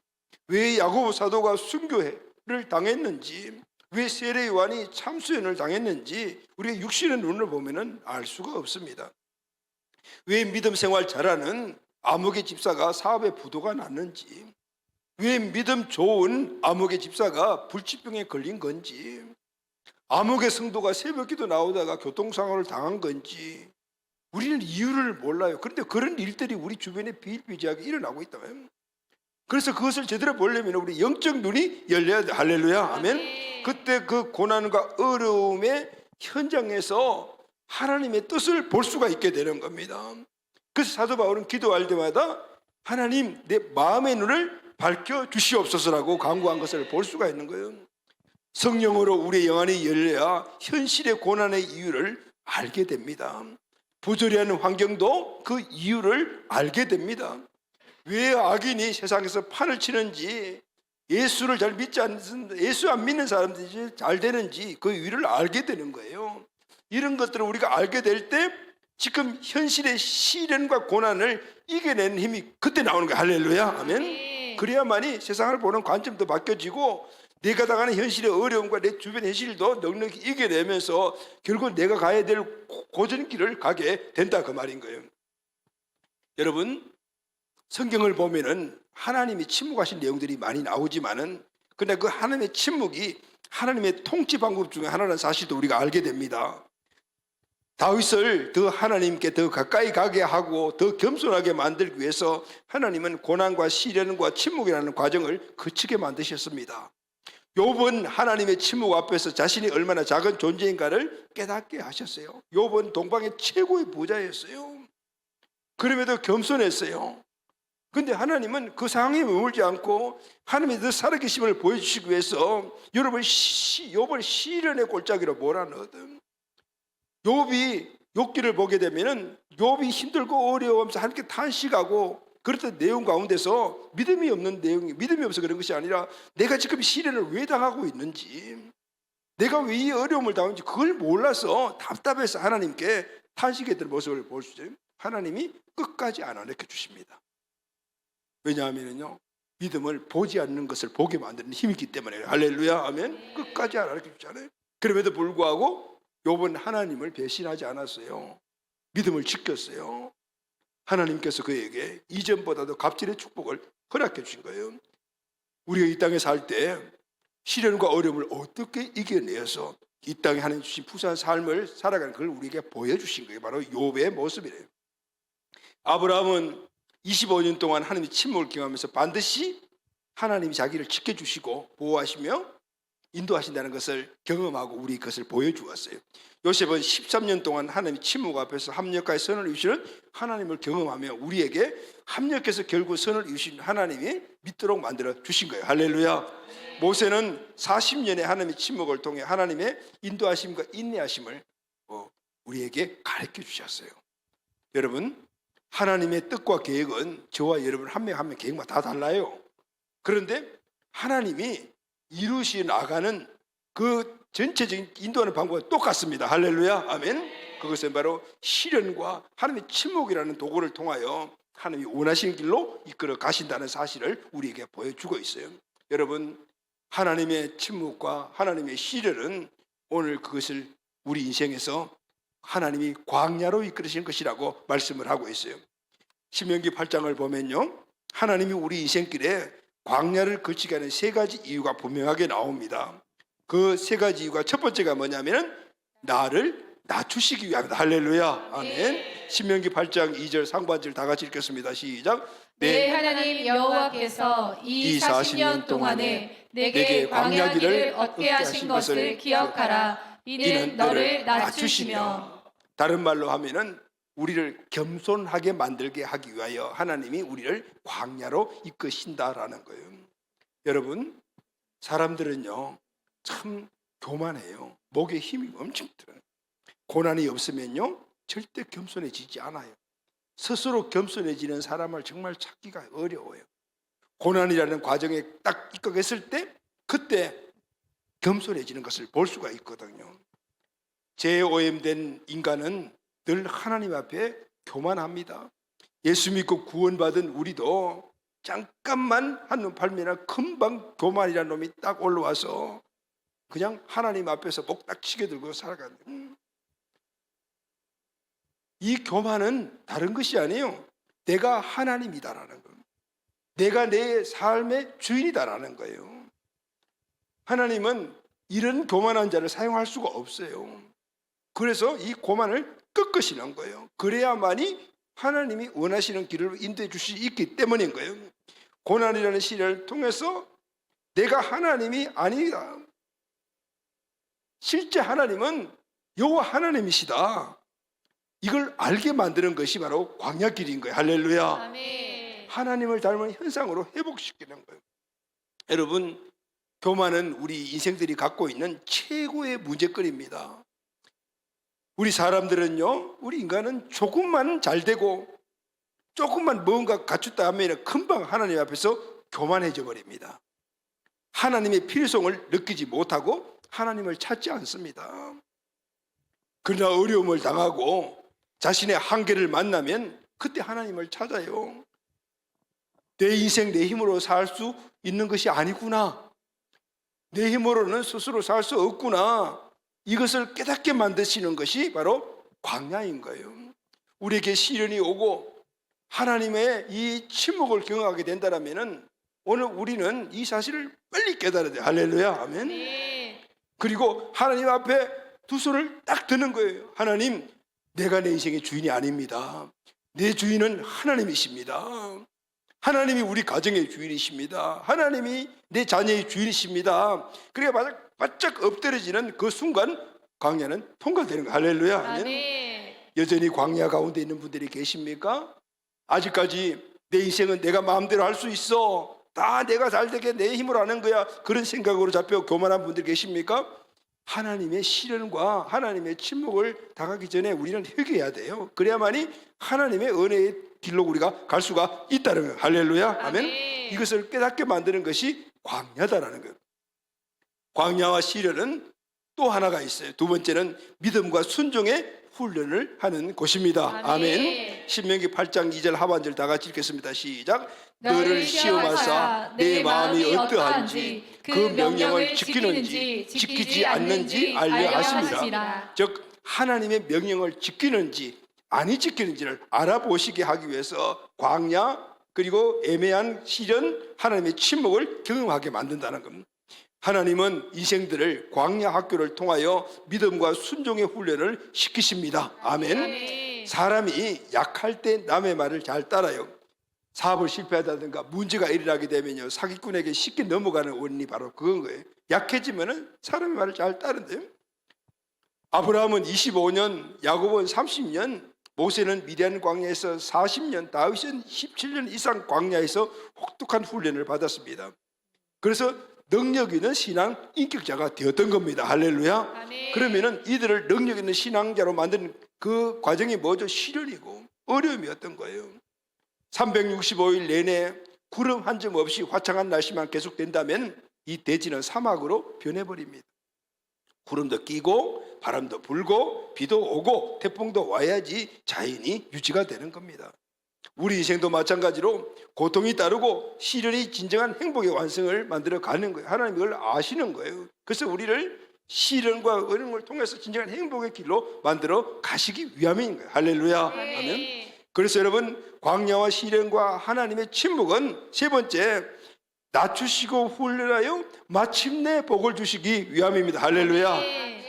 왜 야고보 사도가 순교를 당했는지, 왜 세례 요한이 참수연을 당했는지 우리가 육신의 눈을 보면 알 수가 없습니다. 왜 믿음 생활 잘하는 아무개 집사가 사업에 부도가 났는지, 왜 믿음 좋은 아무개 집사가 불치병에 걸린 건지, 아무개 성도가 새벽기도 나오다가 교통사고를 당한 건지 우리는 이유를 몰라요. 그런데 그런 일들이 우리 주변에 비일비재하게 일어나고 있다면, 그래서 그것을 제대로 보려면 우리 영적 눈이 열려야 돼. 할렐루야. 아멘. 그때 그 고난과 어려움의 현장에서 하나님의 뜻을 볼 수가 있게 되는 겁니다. 그래서 사도 바울은 기도할 때마다 하나님 내 마음의 눈을 밝혀 주시옵소서라고 간구한 것을 볼 수가 있는 거예요. 성령으로 우리의 영안이 열려야 현실의 고난의 이유를 알게 됩니다. 부조리한 환경도 그 이유를 알게 됩니다. 왜 악인이 세상에서 판을 치는지, 예수를 잘 믿지 않는, 예수 안 믿는 사람들이 잘 되는지 그 이유를 알게 되는 거예요. 이런 것들을 우리가 알게 될 때 지금 현실의 시련과 고난을 이겨내는 힘이 그때 나오는 거예요. 할렐루야. 아멘. 그래야만이 세상을 보는 관점도 바뀌어지고 내가 당하는 현실의 어려움과 내 주변 현실도 넉넉히 이겨내면서 결국 내가 가야 될 고전길을 가게 된다 그 말인 거예요. 여러분, 성경을 보면은 하나님이 침묵하신 내용들이 많이 나오지만은 근데 그 하나님의 침묵이 하나님의 통치 방법 중에 하나라는 사실도 우리가 알게 됩니다. 다윗을 더 하나님께 더 가까이 가게 하고 더 겸손하게 만들기 위해서 하나님은 고난과 시련과 침묵이라는 과정을 거치게 만드셨습니다. 욥은 하나님의 침묵 앞에서 자신이 얼마나 작은 존재인가를 깨닫게 하셨어요. 욥은 동방의 최고의 부자였어요. 그럼에도 겸손했어요. 근데 하나님은 그 상황에 머물지 않고 하나님의 더 살아계심을 보여주시기 위해서 욥을 시련의 골짜기로 몰아넣거든. 욥이 욥기를 보게 되면은 욥이 힘들고 어려워하면서 하나님께 탄식하고 그렇던 내용 가운데서 믿음이 없는 내용이, 믿음이 없어 그런 것이 아니라 내가 지금 시련을 왜 당하고 있는지, 내가 왜 이 어려움을 당하는지 그걸 몰라서 답답해서 하나님께 탄식했던 모습을 볼 수 있어요. 하나님이 끝까지 안 알려 주십니다. 왜냐하면요, 믿음을 보지 않는 것을 보게 만드는 힘이 있기 때문에. 할렐루야. 아멘. 끝까지 안 알려 주잖아요. 그럼에도 불구하고 욥은 하나님을 배신하지 않았어요. 믿음을 지켰어요. 하나님께서 그에게 이전보다도 갑질의 축복을 허락해 주신 거예요. 우리가 이 땅에 살 때 시련과 어려움을 어떻게 이겨내어서 이 땅에 하나님 주신 부유한 삶을 살아가는 걸 우리에게 보여주신 거예요. 바로 욥의 모습이래요. 아브라함은 25년 동안 하나님의 침묵을 경험하면서 반드시 하나님이 자기를 지켜주시고 보호하시며 인도하신다는 것을 경험하고 우리 그것을 보여주었어요. 요셉은 13년 동안 하나님의 침묵 앞에서 합력하여 선을 이루시는 하나님을 경험하며 우리에게 합력해서 결국 선을 이루신 하나님이 믿도록 만들어 주신 거예요. 할렐루야. 모세는 40년의 하나님의 침묵을 통해 하나님의 인도하심과 인내하심을 우리에게 가르쳐 주셨어요. 여러분, 하나님의 뜻과 계획은 저와 여러분 한 명 한 명 계획마다 다 달라요. 그런데 하나님이 이루시 나가는 그 전체적인 인도하는 방법은 똑같습니다. 할렐루야. 아멘. 그것은 바로 시련과 하나님의 침묵이라는 도구를 통하여 하나님이 원하시는 길로 이끌어 가신다는 사실을 우리에게 보여주고 있어요. 여러분, 하나님의 침묵과 하나님의 시련은 오늘 그것을 우리 인생에서 하나님이 광야로 이끌으시는 것이라고 말씀을 하고 있어요. 신명기 8장을 보면요, 하나님이 우리 인생길에 광야를 거치게 하는 세 가지 이유가 분명하게 나옵니다. 그 세 가지 이유가 첫 번째가 뭐냐면 나를 낮추시기 위함이다. 할렐루야. 아멘. 신명기 8장 2절 상반절 다 같이 읽겠습니다. 시작. 내 하나님 여호와께서 이 40년 동안에 내게 광야 길을 얻게 하신 것을 기억하라. 이는 너를 낮추시며. 다른 말로 하면은 우리를 겸손하게 만들게 하기 위하여 하나님이 우리를 광야로 이끄신다라는 거예요. 여러분, 사람들은요 참 교만해요. 목에 힘이 엄청 들어요. 고난이 없으면요 절대 겸손해지지 않아요. 스스로 겸손해지는 사람을 정말 찾기가 어려워요. 고난이라는 과정에 딱 입각했을 때 그때 겸손해지는 것을 볼 수가 있거든요. 재오염된 인간은 늘 하나님 앞에 교만합니다. 예수 믿고 구원받은 우리도 잠깐만 한눈 팔면 금방 교만이라는 놈이 딱 올라와서 그냥 하나님 앞에서 목 딱 치게 들고 살아가는 거예요. 이 교만은 다른 것이 아니에요. 내가 하나님이다라는 거예요. 내가 내 삶의 주인이다라는 거예요. 하나님은 이런 교만한 자를 사용할 수가 없어요. 그래서 이 교만을 꺾으시는 거예요. 그래야만이 하나님이 원하시는 길을 인도해 주실 수 있기 때문인 거예요. 고난이라는 시련을 통해서 내가 하나님이 아니다. 실제 하나님은 여호와 하나님이시다. 이걸 알게 만드는 것이 바로 광야길인 거예요. 할렐루야. 아멘. 하나님을 닮은 현상으로 회복시키는 거예요. 여러분, 교만은 우리 인생들이 갖고 있는 최고의 문제거리입니다. 우리 사람들은요, 우리 인간은 조금만 잘 되고 조금만 뭔가 갖췄다 하면 금방 하나님 앞에서 교만해져 버립니다. 하나님의 필요성을 느끼지 못하고 하나님을 찾지 않습니다. 그러나 어려움을 당하고 자신의 한계를 만나면 그때 하나님을 찾아요. 내 인생 내 힘으로 살 수 있는 것이 아니구나. 내 힘으로는 스스로 살 수 없구나. 이것을 깨닫게 만드시는 것이 바로 광야인 거예요. 우리에게 시련이 오고 하나님의 이 침묵을 경험하게 된다면 오늘 우리는 이 사실을 빨리 깨달아야 돼요. 할렐루야. 아멘. 네. 그리고 하나님 앞에 두 손을 딱 드는 거예요. 하나님, 내가 내 인생의 주인이 아닙니다. 내 주인은 하나님이십니다. 하나님이 우리 가정의 주인이십니다. 하나님이 내 자녀의 주인이십니다. 그러니까 바짝 엎드려지는 그 순간 광야는 통과되는 거예요. 할렐루야. 아멘. 여전히 광야 가운데 있는 분들이 계십니까? 아직까지 내 인생은 내가 마음대로 할 수 있어. 다 내가 잘 되게 내 힘으로 하는 거야. 그런 생각으로 잡혀 교만한 분들 계십니까? 하나님의 시련과 하나님의 침묵을 당하기 전에 우리는 회개해야 돼요. 그래야만이 하나님의 은혜의 길로 우리가 갈 수가 있다는 거예요. 할렐루야. 아멘. 이것을 깨닫게 만드는 것이 광야다라는 거예요. 광야와 시련은 또 하나가 있어요. 두 번째는 믿음과 순종의 훈련을 하는 곳입니다. 아멘. 신명기 8장 2절 하반절 다 같이 읽겠습니다. 시작. 너를 시험하사 내 마음이 어떠한지 그 명령을 지키는지 지키지 않는지 알려 하십니다. 즉 하나님의 명령을 지키는지 아니 지키는지를 알아보시게 하기 위해서 광야 그리고 애매한 시련 하나님의 침묵을 경험하게 만든다는 겁니다. 하나님은 인생들을 광야 학교를 통하여 믿음과 순종의 훈련을 시키십니다. 아멘. 사람이 약할 때 남의 말을 잘 따라요. 사업을 실패하다든가 문제가 일어나게 되면요 사기꾼에게 쉽게 넘어가는 원인이 바로 그건 거예요. 약해지면은 사람의 말을 잘 따른대요. 아브라함은 25년, 야곱은 30년, 모세는 미디안 광야에서 40년, 다윗은 17년 이상 광야에서 혹독한 훈련을 받았습니다. 그래서 능력 있는 신앙 인격자가 되었던 겁니다. 할렐루야. 아멘. 그러면은 이들을 능력 있는 신앙자로 만든 그 과정이 뭐죠? 시련이고 어려움이었던 거예요. 365일 내내 구름 한 점 없이 화창한 날씨만 계속된다면 이 대지는 사막으로 변해버립니다. 구름도 끼고 바람도 불고 비도 오고 태풍도 와야지 자연이 유지가 되는 겁니다. 우리 인생도 마찬가지로 고통이 따르고 시련이 진정한 행복의 완성을 만들어 가는 거예요. 하나님 이걸 아시는 거예요. 그래서 우리를 시련과 어려움을 통해서 진정한 행복의 길로 만들어 가시기 위함인 거예요. 할렐루야. 아멘. 그래서 여러분 광야와 시련과 하나님의 침묵은 세 번째 낮추시고 훈련하여 마침내 복을 주시기 위함입니다. 할렐루야.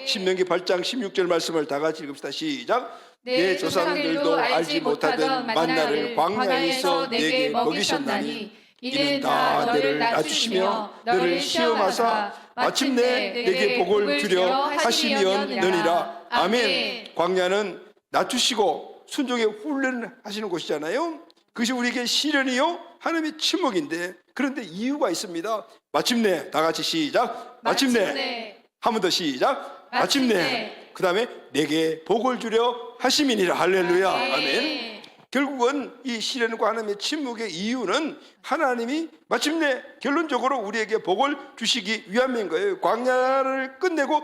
신명기 8장 16절 말씀을 다 같이 읽읍시다. 시작. 내 조상들도 알지 못하던 만나를 광야에서 내게 먹이셨나니 이는 다 너를 낮추시며 너를 시험하사 마침내 내게 복을 주려 하시려느니라. 아멘. 광야는 낮추시고 순종의 훈련하시는 곳이잖아요. 그것이 우리에게 시련이요 하나님의 침묵인데, 그런데 이유가 있습니다. 마침내, 다 같이 시작. 마침내. 한 번 더 시작. 마침내. 그 다음에 내게 복을 주려 하심이니라. 할렐루야. 아멘. 결국은 이 시련과 하나님의 침묵의 이유는 하나님이 마침내 결론적으로 우리에게 복을 주시기 위함인 거예요. 광야를 끝내고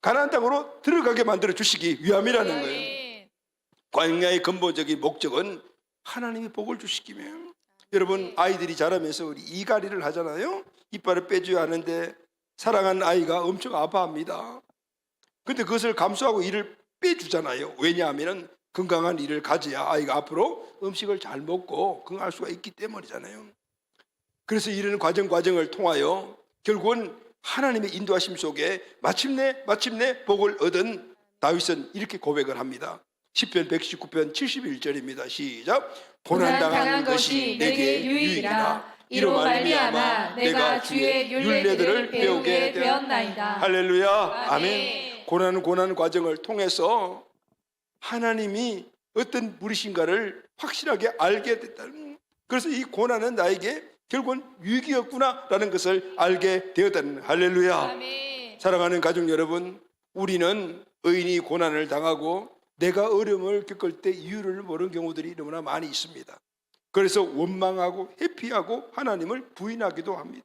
가나안 땅으로 들어가게 만들어 주시기 위함이라는 거예요. 광야의 근본적인 목적은 하나님이 복을 주시기면. 여러분, 아이들이 자라면서 우리 이갈이를 하잖아요. 이빨을 빼줘야 하는데 사랑하는 아이가 엄청 아파합니다. 근데 그것을 감수하고 이를 빼주잖아요. 왜냐하면 건강한 이를 가져야 아이가 앞으로 음식을 잘 먹고 건강할 수가 있기 때문이잖아요. 그래서 이런 과정을 통하여 결국은 하나님의 인도하심 속에 마침내 복을 얻은 다윗은 이렇게 고백을 합니다. 시편 119편 71절입니다. 시작. 고난당한 것이 내게 유익이라. 이로 말미암아 내가 주의 율례들을 배우게 되었나이다. 할렐루야. 아멘. 고난 과정을 통해서 하나님이 어떤 분이신가를 확실하게 알게 됐다는, 그래서 이 고난은 나에게 결국은 유익이었구나라는 것을 알게 되었다는. 할렐루야. 아멘. 사랑하는 가족 여러분, 우리는 의인이 고난을 당하고 내가 어려움을 겪을 때 이유를 모르는 경우들이 너무나 많이 있습니다. 그래서 원망하고 회피하고 하나님을 부인하기도 합니다.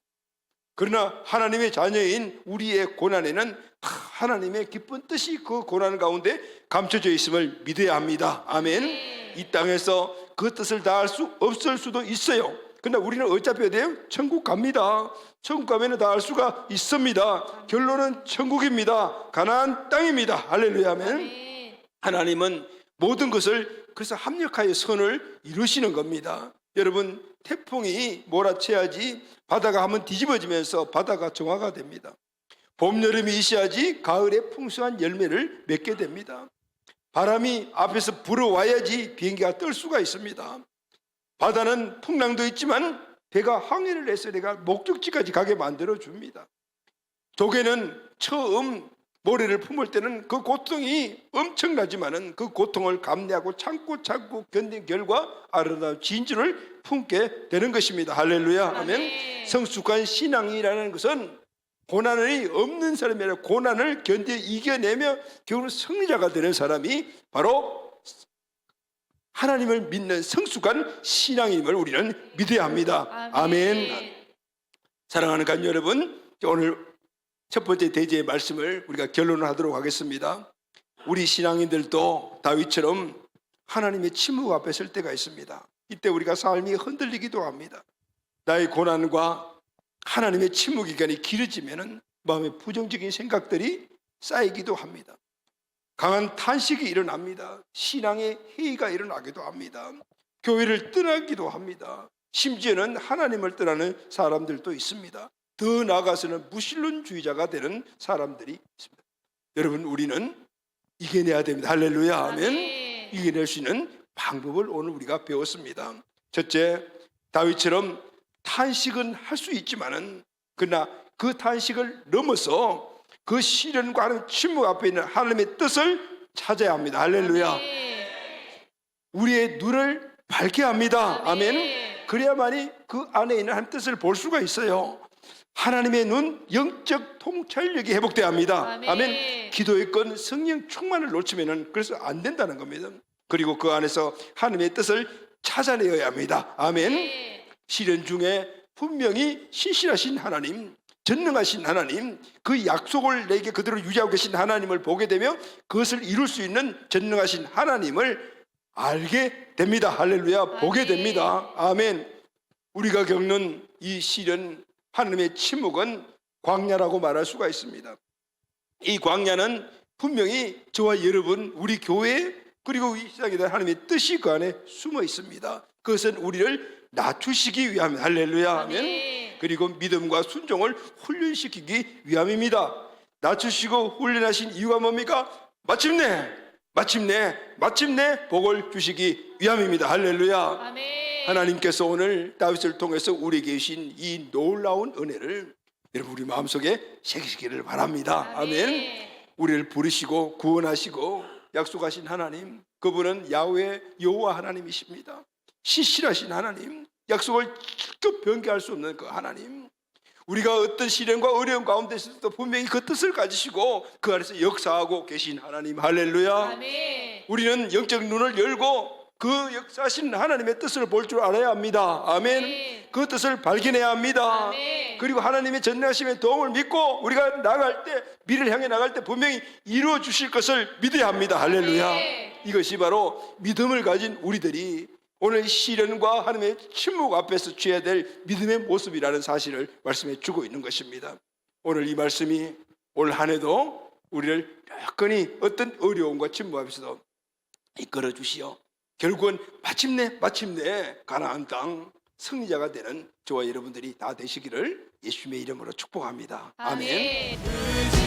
그러나 하나님의 자녀인 우리의 고난에는 하나님의 기쁜 뜻이 그 고난 가운데 감춰져 있음을 믿어야 합니다. 아멘. 이 땅에서 그 뜻을 다할 수 없을 수도 있어요. 그러나 우리는 어차피 어디에요? 천국 갑니다. 천국 가면 다 알 수가 있습니다. 결론은 천국입니다. 가나안 땅입니다. 할렐루야. 아멘. 하나님은 모든 것을 그래서 합력하여 선을 이루시는 겁니다. 여러분, 태풍이 몰아쳐야지 바다가 한번 뒤집어지면서 바다가 정화가 됩니다. 봄, 여름이 있어야지 가을에 풍성한 열매를 맺게 됩니다. 바람이 앞에서 불어와야지 비행기가 뜰 수가 있습니다. 바다는 풍랑도 있지만 배가 항해를 해서 내가 목적지까지 가게 만들어 줍니다. 조개는 처음 모래를 품을 때는 그 고통이 엄청나지만은 그 고통을 감내하고 참고 견딘 결과 아름다운 진주를 품게 되는 것입니다. 할렐루야. 아멘. 성숙한 신앙이라는 것은 고난이 없는 사람이 아니라 고난을 견뎌 이겨내며 결국 승리자가 되는 사람이 바로 하나님을 믿는 성숙한 신앙임을 우리는 믿어야 합니다. 아멘. 사랑하는 가족 여러분, 오늘 첫 번째 대제의 말씀을 우리가 결론을 하도록 하겠습니다. 우리 신앙인들도 다윗처럼 하나님의 침묵 앞에 설 때가 있습니다. 이때 우리가 삶이 흔들리기도 합니다. 나의 고난과 하나님의 침묵 기간이 길어지면 마음에 부정적인 생각들이 쌓이기도 합니다. 강한 탄식이 일어납니다. 신앙의 해이가 일어나기도 합니다. 교회를 떠나기도 합니다. 심지어는 하나님을 떠나는 사람들도 있습니다. 더 나아가서는 무신론주의자가 되는 사람들이 있습니다. 여러분, 우리는 이겨내야 됩니다. 할렐루야. 아멘. 이겨낼 수 있는 방법을 오늘 우리가 배웠습니다. 첫째, 다윗처럼 탄식은 할 수 있지만은 그러나 그 탄식을 넘어서 그 시련과 하나님의 침묵 앞에 있는 하나님의 뜻을 찾아야 합니다. 할렐루야. 우리의 눈을 밝게 합니다. 아멘. 그래야만이 그 안에 있는 하나님의 뜻을 볼 수가 있어요. 하나님의 눈, 영적 통찰력이 회복돼야 합니다. 아멘. 기도의 건 성령 충만을 놓치면은 그래서 안 된다는 겁니다. 그리고 그 안에서 하나님의 뜻을 찾아내어야 합니다. 아멘. 시련 중에 분명히 신실하신 하나님, 전능하신 하나님, 그 약속을 내게 그대로 유지하고 계신 하나님을 보게 되며 그것을 이룰 수 있는 전능하신 하나님을 알게 됩니다. 할렐루야. 보게 됩니다. 아멘. 우리가 겪는 이 시련, 하나님의 침묵은 광야라고 말할 수가 있습니다. 이 광야는 분명히 저와 여러분, 우리 교회 그리고 이 세상에 대한 하나님의 뜻이 그 안에 숨어 있습니다. 그것은 우리를 낮추시기 위함. 할렐루야. 아멘. 그리고 믿음과 순종을 훈련시키기 위함입니다. 낮추시고 훈련하신 이유가 뭡니까? 마침내 복을 주시기 위함입니다. 할렐루야. 아멘. 하나님께서 오늘 다윗을 통해서 우리에게 주신 이 놀라운 은혜를 여러분 우리 마음속에 새기시기를 바랍니다. 아멘. 우리를 부르시고 구원하시고 약속하신 하나님, 그분은 야훼 여호와 하나님이십니다. 신실하신 하나님, 약속을 직접 변개할 수 없는 그 하나님, 우리가 어떤 시련과 어려움 가운데 있어도 분명히 그 뜻을 가지시고 그 안에서 역사하고 계신 하나님. 할렐루야. 아멘. 우리는 영적 눈을 열고 그 역사하신 하나님의 뜻을 볼 줄 알아야 합니다. 아멘. 아멘. 그 뜻을 발견해야 합니다. 아멘. 그리고 하나님의 전능하심의 도움을 믿고 우리가 나갈 때, 미래를 향해 나갈 때 분명히 이루어 주실 것을 믿어야 합니다. 할렐루야. 아멘. 이것이 바로 믿음을 가진 우리들이 오늘 시련과 하나님의 침묵 앞에서 취해야 될 믿음의 모습이라는 사실을 말씀해 주고 있는 것입니다. 오늘 이 말씀이 올 한 해도 우리를 여건히 어떤 어려움과 침묵 앞에서도 이끌어 주시어 결국은 마침내 가나안 땅 승리자가 되는 저와 여러분들이 다 되시기를 예수님의 이름으로 축복합니다. 아멘. 아멘.